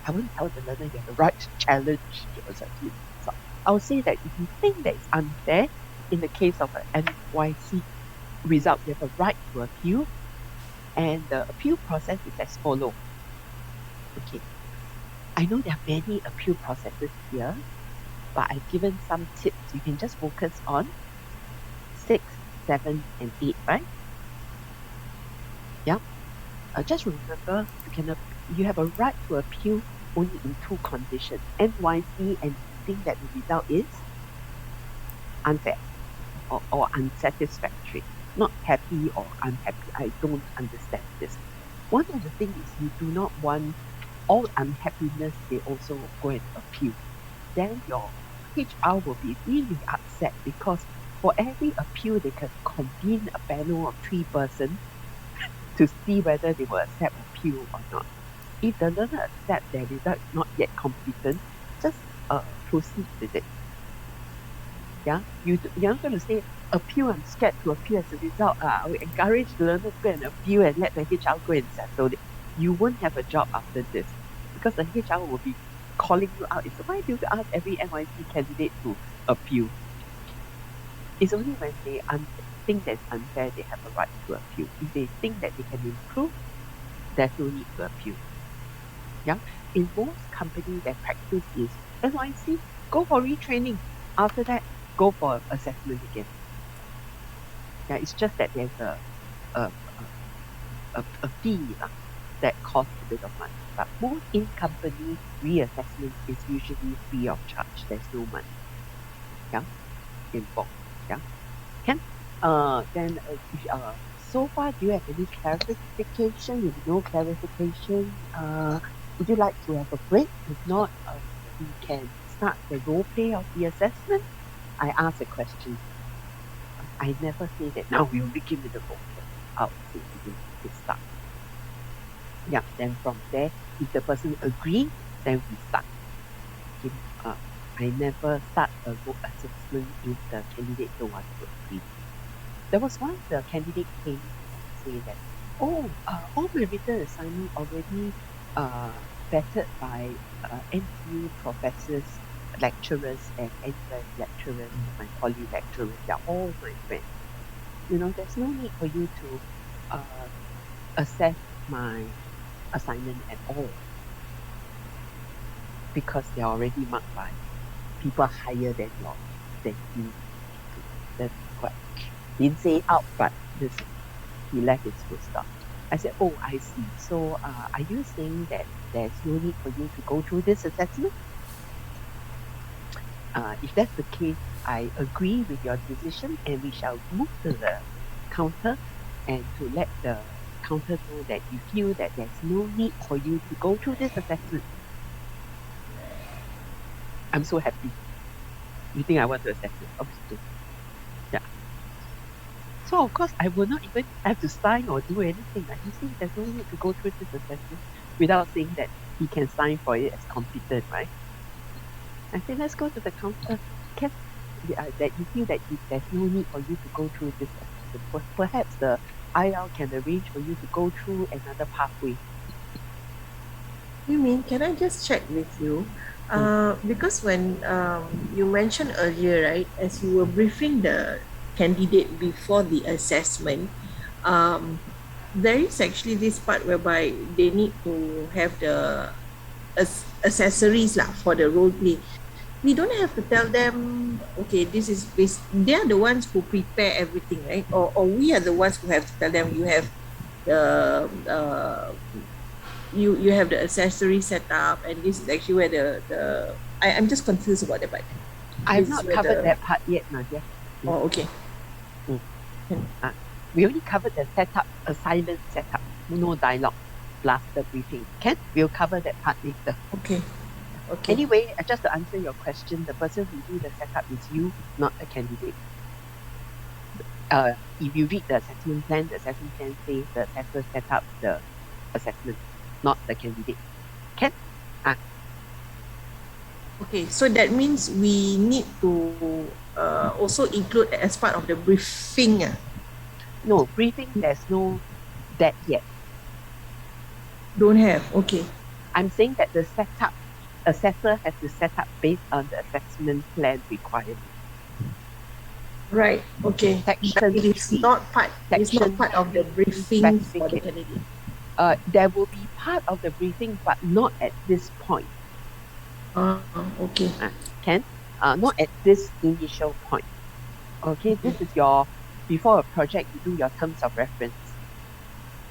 I wouldn't tell the learner you have the right to challenge the assessment result. I would say that if you think that it's unfair, in the case of an NYC result, you have a right to appeal, and the appeal process is as follows. Okay, I know there are many appeal processes here, but I've given some tips. You can just focus on 6, 7, and 8, right? Yeah. Just remember, you have a right to appeal only in 2 conditions. NYC, and think that the result is unfair or unsatisfactory. Not happy or unhappy. I don't understand this. One of the things is you do not want all unhappiness, they also go and appeal. Then your HR will be really upset because for every appeal, they can convene a panel of 3 persons to see whether they will accept appeal or not. If the learner accepts their result is not yet competent, just proceed with it. Yeah, you're not going to say, appeal, I'm scared to appeal as a result. I will encourage the learner to go and appeal and let the HR go and settle it. You won't have a job after this because the HR will be calling you out. It's why do you ask every NYC candidate to appeal? It's only when they think that's unfair they have a right to appeal. If they think that they can improve, there's no need to appeal. Yeah, in most companies, their practice is NYC, go for retraining. After that, go for assessment again. Yeah, it's just that there's a fee that costs a bit of money. But most in-company reassessment is usually free of charge. There's no money. Yeah, involved. Yeah, can. Then so far, do you have any clarification? If no clarification, would you like to have a break? If not, we can start the role play of the assessment. I ask a question. I never say that now we will begin with the role play. I'll say to start. Yeah, then from there, if the person agrees, then we start. Okay. I never start a role assessment if the candidate don't want to agree. There was once the candidate came and say that, all my written assignment already vetted by NTU professors, lecturers, and NUS lecturers, my poly lecturers. They're all my friends. There's no need for you to assess my assignment at all because they're already marked by people higher than you. That's quite. Didn't say out, but he left his full stop. I said, oh, I see. So are you saying that there's no need for you to go through this assessment? If that's the case, I agree with your decision and we shall move to the counter and to let the counter know that you feel that there's no need for you to go through this assessment. I'm so happy. You think I want to assess it? Obviously. Yeah. So of course I will not even have to sign or do anything. You see, there's no need to go through this assessment without saying that he can sign for it as competent, right? I say let's go to the counter. That you feel that there's no need for you to go through this assessment. Perhaps the IL can arrange for you to go through another pathway. You mean, can I just check with you? Because when you mentioned earlier, right, as you were briefing the candidate before the assessment, there is actually this part whereby they need to have the accessories for the role play. We don't have to tell them, okay, this is this. They are the ones who prepare everything, right? Or we are the ones who have to tell them you have the you have the accessory set up, and this is actually where I'm just confused about that part. I've not covered that part yet, Nadia. Oh, okay. We only covered the setup, assignment setup, no dialogue, plus the briefing. We'll cover that part later. Okay. Okay. Anyway, just to answer your question, the person who do the setup is you, not the candidate. If you read the assessment plan says the assessor set up the assessment, not the candidate. Can? Okay, so that means we need to also include as part of the briefing. No, briefing, there's no that yet. Don't have, okay. I'm saying that the setup, assessor has to set up based on the assessment plan requirement. Right, okay. Section But it is three. not part, it's not Section part of the briefing for the specificate. candidate. There will be part of the briefing, but not at this point. Okay. Can? Not at this initial point. Okay, this is your, before a project, you do your terms of reference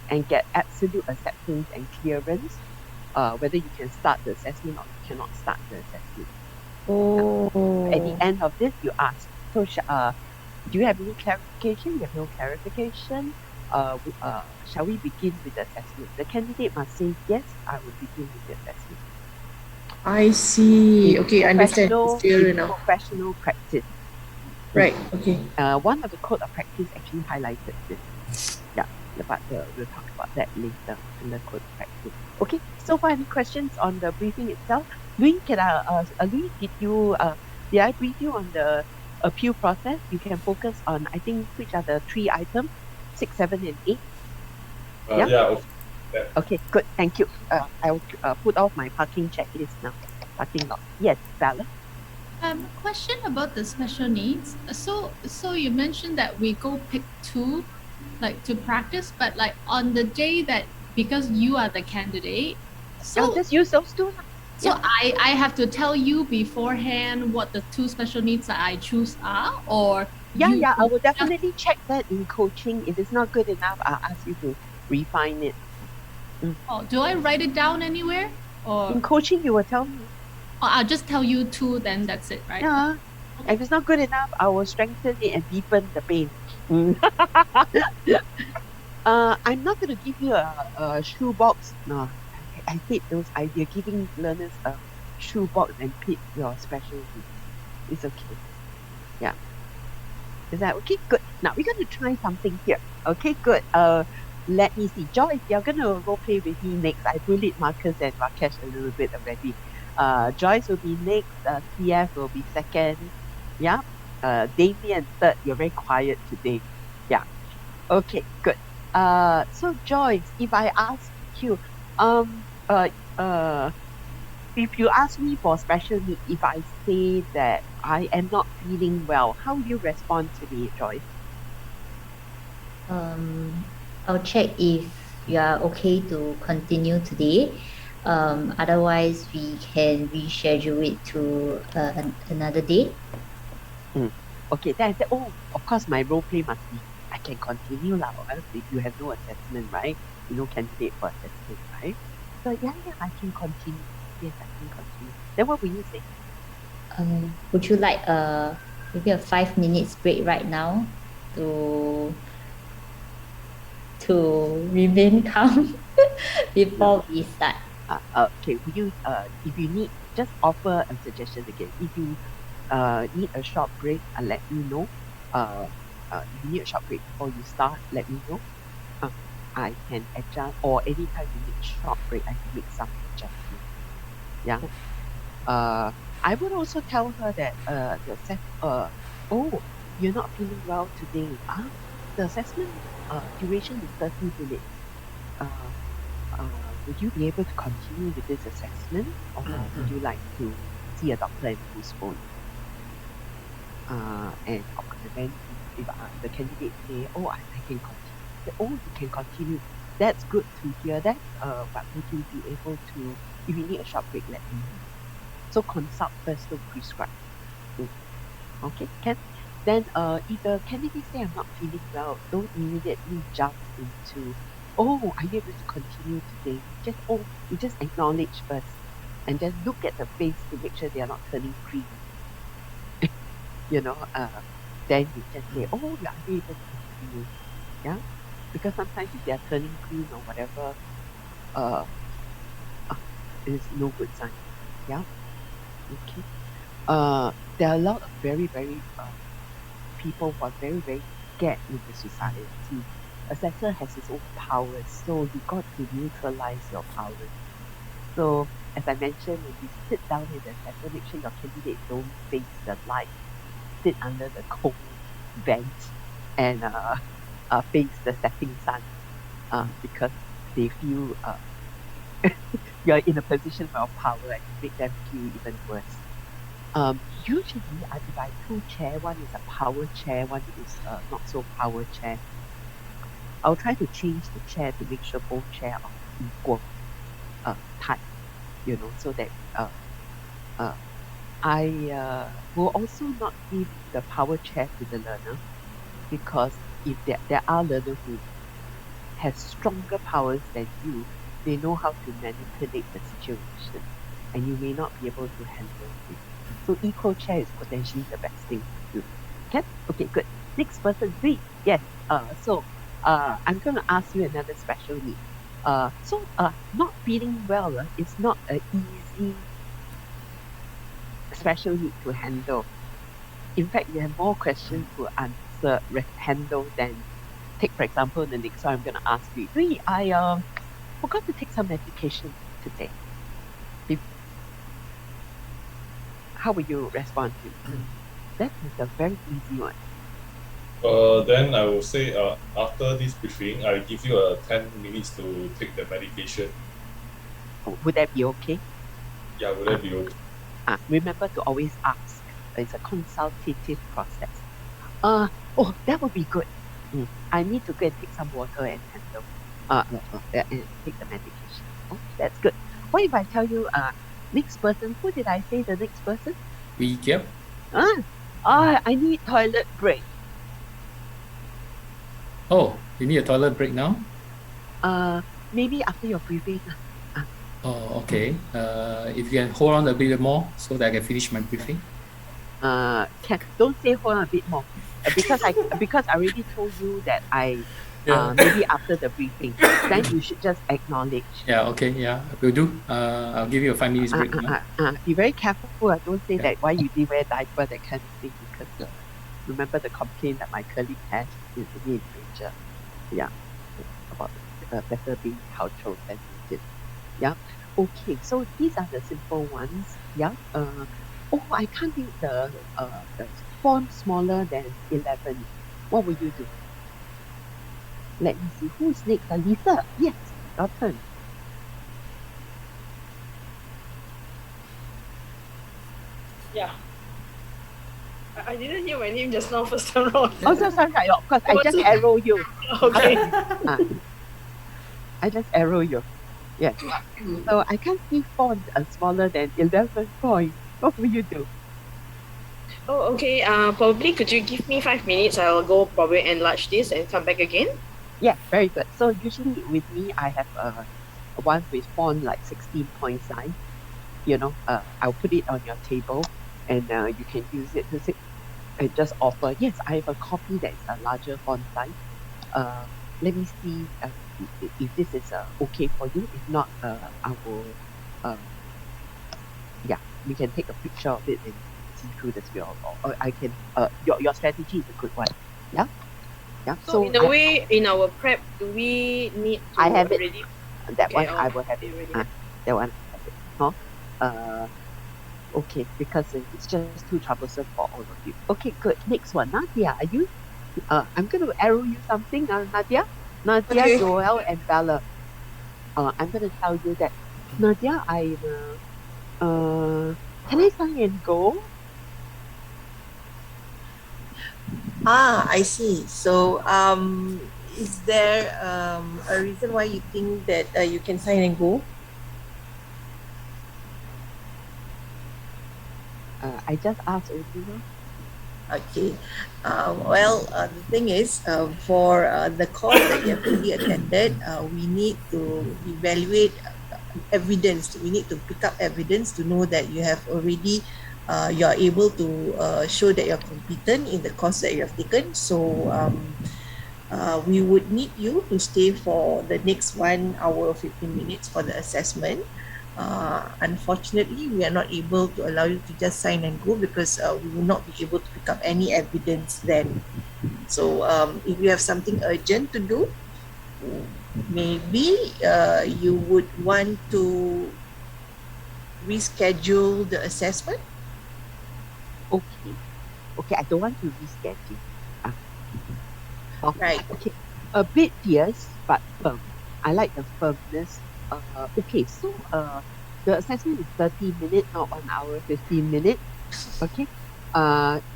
and get absolute acceptance and clearance, whether you can start the assessment or you cannot start the assessment. Oh. At the end of this, you ask, so do you have any clarification? You have no clarification. Shall we begin with the assessment? The candidate must say, yes, I will begin with the assessment. I see. Okay, I understand. It's clearer now. Professional practice. Right, okay. One of the code of practice actually highlighted this. Yeah, but we'll talk about that later in the code of practice. Okay, so far any questions on the briefing itself? Louis, did I brief you on the appeal process? You can focus on, I think, which are the 3 items, 6, 7, and 8. Yeah. Okay, good. Thank you. I'll put off my parking checklist now. Parking lot. Yes, Bella. Question about the special needs. So you mentioned that we go pick 2, like to practice, but like on the day that, because you are the candidate, so just use those 2. So I have to tell you beforehand what the 2 special needs that I choose are, or I will definitely check that in coaching. If it's not good enough, I'll ask you to refine it. Oh, do I write it down anywhere? Or in coaching, you will tell me. Oh, I'll just tell you 2, then that's it, right? Yeah. If it's not good enough, I will strengthen it and deepen the pain. I'm not going to give you a shoebox. No, I hate those ideas. Giving learners a shoebox and pick your special needs. It's okay. Yeah. Is that okay? Good. Now we're going to try something here. Okay, good. Let me see. Joyce, you're going to role play with me next. I bullied Marcus and Rakesh a little bit already. Joyce will be next. CF will be second. Yeah. Damien third. You're very quiet today. Yeah. Okay, good. So Joyce, if I ask you, if you ask me for special need, if I say that I am not feeling well, how will you respond to me, Joyce? I'll check if you are okay to continue today. Otherwise, we can reschedule it to another day. Okay, then I said, of course, my role play must be I can continue lah, or else if you have no assessment, right? No candidate for assessment, right? So yeah, I can continue. Yes, I can continue. Then what will you say? Would you like maybe a 5 minutes break right now to remain calm before we start? Okay, will you if you need, just offer a suggestion again. If you need a short break, let me know. If you need a short break before you start, let me know. I can adjust, or anytime you need a short break, I can make some adjustment. Yeah. I would also tell her that you're not feeling well today. The assessment duration is 30 minutes. Would you be able to continue with this assessment, or would you like to see a doctor and postpone? And then if the candidate say, I can continue. You can continue. That's good to hear that. But would you be able to, if you need a short break, let me know. So consult first, don't prescribe. Okay, can. Then if the candidate say I'm not feeling well, don't immediately jump into, are you able to continue today? You just acknowledge first, and then look at the face to make sure they are not turning green. Then you just say, are you able to continue? Yeah, because sometimes if they are turning green or whatever, it's no good sign. Yeah, Okay. There are a lot of very, very people who are very, very scared in the society. Assessor has his own powers, so you got to neutralize your powers. So, as I mentioned, when you sit down with the assessor, make sure your candidate don't face the light, sit under the cold vent, and face the setting sun, because they feel you're in a position of power and you make them feel even worse. Usually, I divide two chairs. One is a power chair, one is not so power chair. I'll try to change the chair to make sure both chairs are equal type, so that I will also not give the power chair to the learner, because if there are learners who have stronger powers than you, they know how to manipulate the situation, and you may not be able to handle it. So equal chair is potentially the best thing to do. Okay, good. Next person, three. Yes. I'm going to ask you another special need. Not feeling well is not an easy special need to handle. In fact, you have more questions to answer, handle than take, for example, the next one I'm going to ask you. Three, I forgot to take some medication today. How will you respond to it? That is a very easy one. Then I will say after this briefing, I give you 10 minutes to take the medication. Would that be okay? Yeah, would that be okay? Remember to always ask. It's a consultative process. That would be good. I need to go and take some water and handle and take the medication. Oh, that's good. What if I tell you next person? Who did I say the next person? Yep. I need toilet break. Oh, you need a toilet break now? Maybe after your briefing. Oh, okay. If you can hold on a bit more so that I can finish my briefing. Don't say hold on a bit more, because I already told you that maybe after the briefing, then you should just acknowledge. Yeah. Okay. Yeah, will do. I'll give you a 5 minutes break now. Be very careful. Don't say that why you didn't wear diaper, that kind of thing, because remember the complaint that my colleague had is in danger. Yeah, about better being cultural sensitive. Yeah. Okay. So these are the simple ones. Yeah. I can't make the font smaller than 11. What will you do? Let me see. Who's next? Lisa? Yes, your turn. Yeah. I didn't hear my name just now first time around. Oh, so sorry. Of course, I just arrow you. Okay. I just arrow you. Yes. So I can't see font smaller than 11 points. What will you do? Oh, okay. Probably could you give me 5 minutes? I'll go probably enlarge this and come back again. Yeah, very good. So usually with me, I have one with font like 16 point size. I'll put it on your table, and you can use it to sit and just offer. Yes, I have a copy that is a larger font size. Let me see if this is okay for you. If not, I will. We can take a picture of it and see through the screen, or I can. Your strategy is a good one. Yeah. Yeah. So in a way, in our prep, do we need to I have already? it. That one Okay, I will have it. That one I have it. Huh? Okay, because it's just too troublesome for all of you. Okay, good. Next one, Nadia. Are you? I'm going to arrow you something, Nadia. Nadia, Okay. Joel, and Bella. I'm going to tell you that Nadia, can I sign and go? I see. So, is there a reason why you think that you can sign and go? I just asked Odila. Okay. The thing is, for the course that you have already attended, we need to evaluate evidence. We need to pick up evidence to know that you have already, you are able to show that you're competent in the course that you have taken. So, we would need you to stay for the next 1 hour 15 minutes for the assessment. Unfortunately, we are not able to allow you to just sign and go because we will not be able to pick up any evidence then. So if you have something urgent to do, maybe you would want to reschedule the assessment. Okay. Okay, I don't want to reschedule. Right. Okay. A bit fierce, but firm. I like the firmness. Okay, so the assessment is 30 minutes, not 1 hour, 15 minutes. Okay.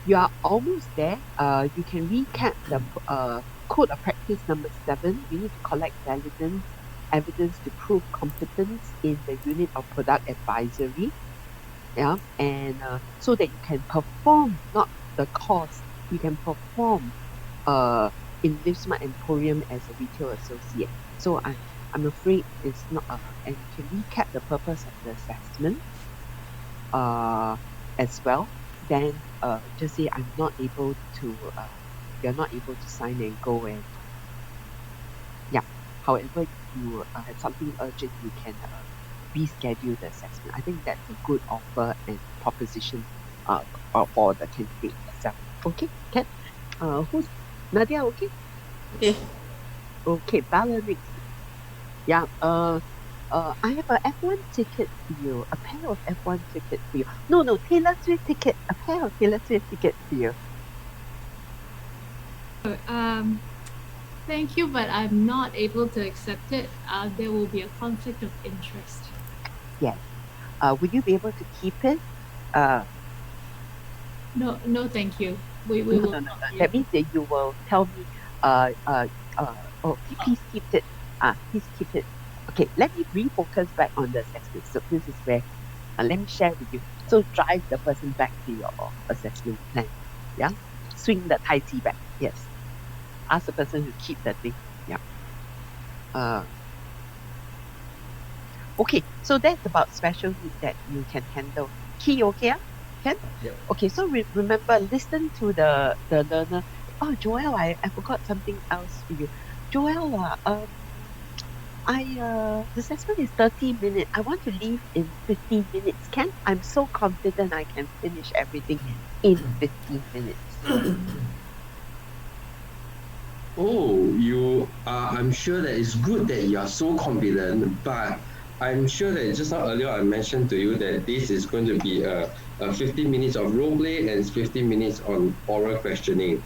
You are almost there. You can recap the code of practice number 7. You need to collect evidence to prove competence in the unit of product advisory. Yeah, and so that you can perform, not the course, you can perform in LiveSmart Emporium as a retail associate. So I'm afraid it's not, and you can recap the purpose of the assessment as well. Then just say I'm not able to, you're not able to sign and go, and yeah. However, you have something urgent, you can reschedule the assessment. I think that's a good offer and proposition for the candidate itself. Okay, can who's Nadia? Okay. Okay. Okay, Bala next. Yeah. I have a F1 ticket for you. A pair of F1 tickets for you. No, Taylor Swift ticket. A pair of Taylor Swift tickets for you. Thank you, but I'm not able to accept it. There will be a conflict of interest. Yes. Would you be able to keep it? No, thank you. We No. will. That means that you will tell me. Please keep it. Please keep it. Okay, let me refocus back on the assessment. So this is where, let me share with you. So drive the person back to your assessment plan. Yeah, swing the Tai Chi back. Yes. Ask the person to keep the thing. Yeah. Okay, so that's about special need that you can handle. Key, okay? Can? Yep. Okay, so remember, listen to the learner. Oh, Joel, I forgot something else for you. Joel, the assessment is 30 minutes. I want to leave in 15 minutes. Can? I'm so confident I can finish everything in 15 minutes. Oh, I'm sure that it's good that you are so confident, but I'm sure that just now earlier I mentioned to you that this is going to be a 15 minutes of role play and 15 minutes on oral questioning.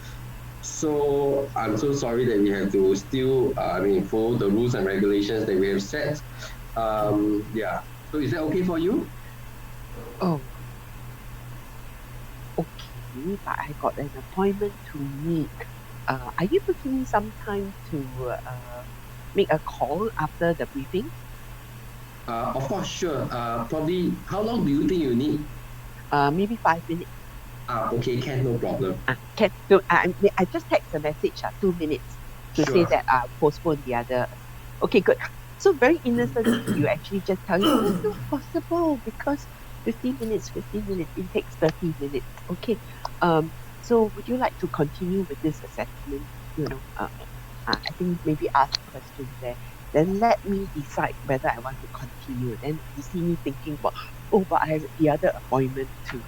So I'm so sorry that we have to still, follow the rules and regulations that we have set. Yeah. So is that okay for you? Oh. Okay, but I got an appointment to meet. Are you booking me some time to make a call after the briefing? Of course, sure. Probably, how long do you think you need? Maybe 5 minutes. Okay, can, no problem. Can. So, I just text a message, 2 minutes, to say Sure. that postpone the other. Okay, good. So very innocently, you actually just tell you, oh, it's not possible because 15 minutes, it takes 30 minutes. Okay. So would you like to continue with this assessment? You know, I think maybe ask questions there. Then let me decide whether I want to continue. Then you see me thinking, well, oh, but I have the other appointment to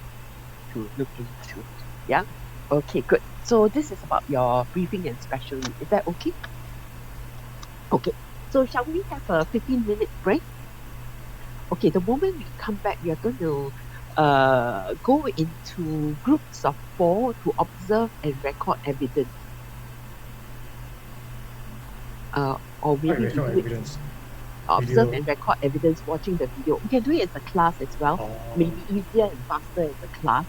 look into. Yeah? Okay, good. So this is about your briefing and special need. Is that okay? Okay. So shall we have a 15-minute break? Okay, the moment we come back, we are going to go into groups of 4 to observe and record evidence. Or maybe we do it, evidence. observe Video. and record evidence watching the video. We can do it as a class as well. Maybe easier and faster as a class.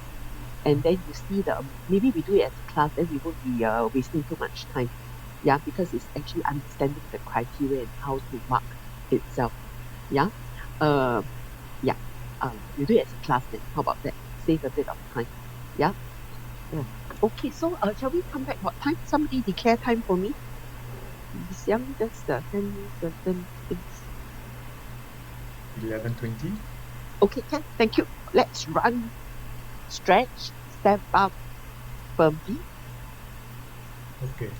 And then you see maybe we do it as a class, then we won't be wasting too much time. Yeah, because it's actually understanding the criteria and how to mark itself. Yeah. You do it as a class then. How about that? Save a bit of time. Yeah. Okay, so shall we come back? What time? Somebody declare time for me. Miss Young, that's the 10 certain things. 11:20. Okay, can. Thank you. Let's run, stretch, step up firmly. Okay.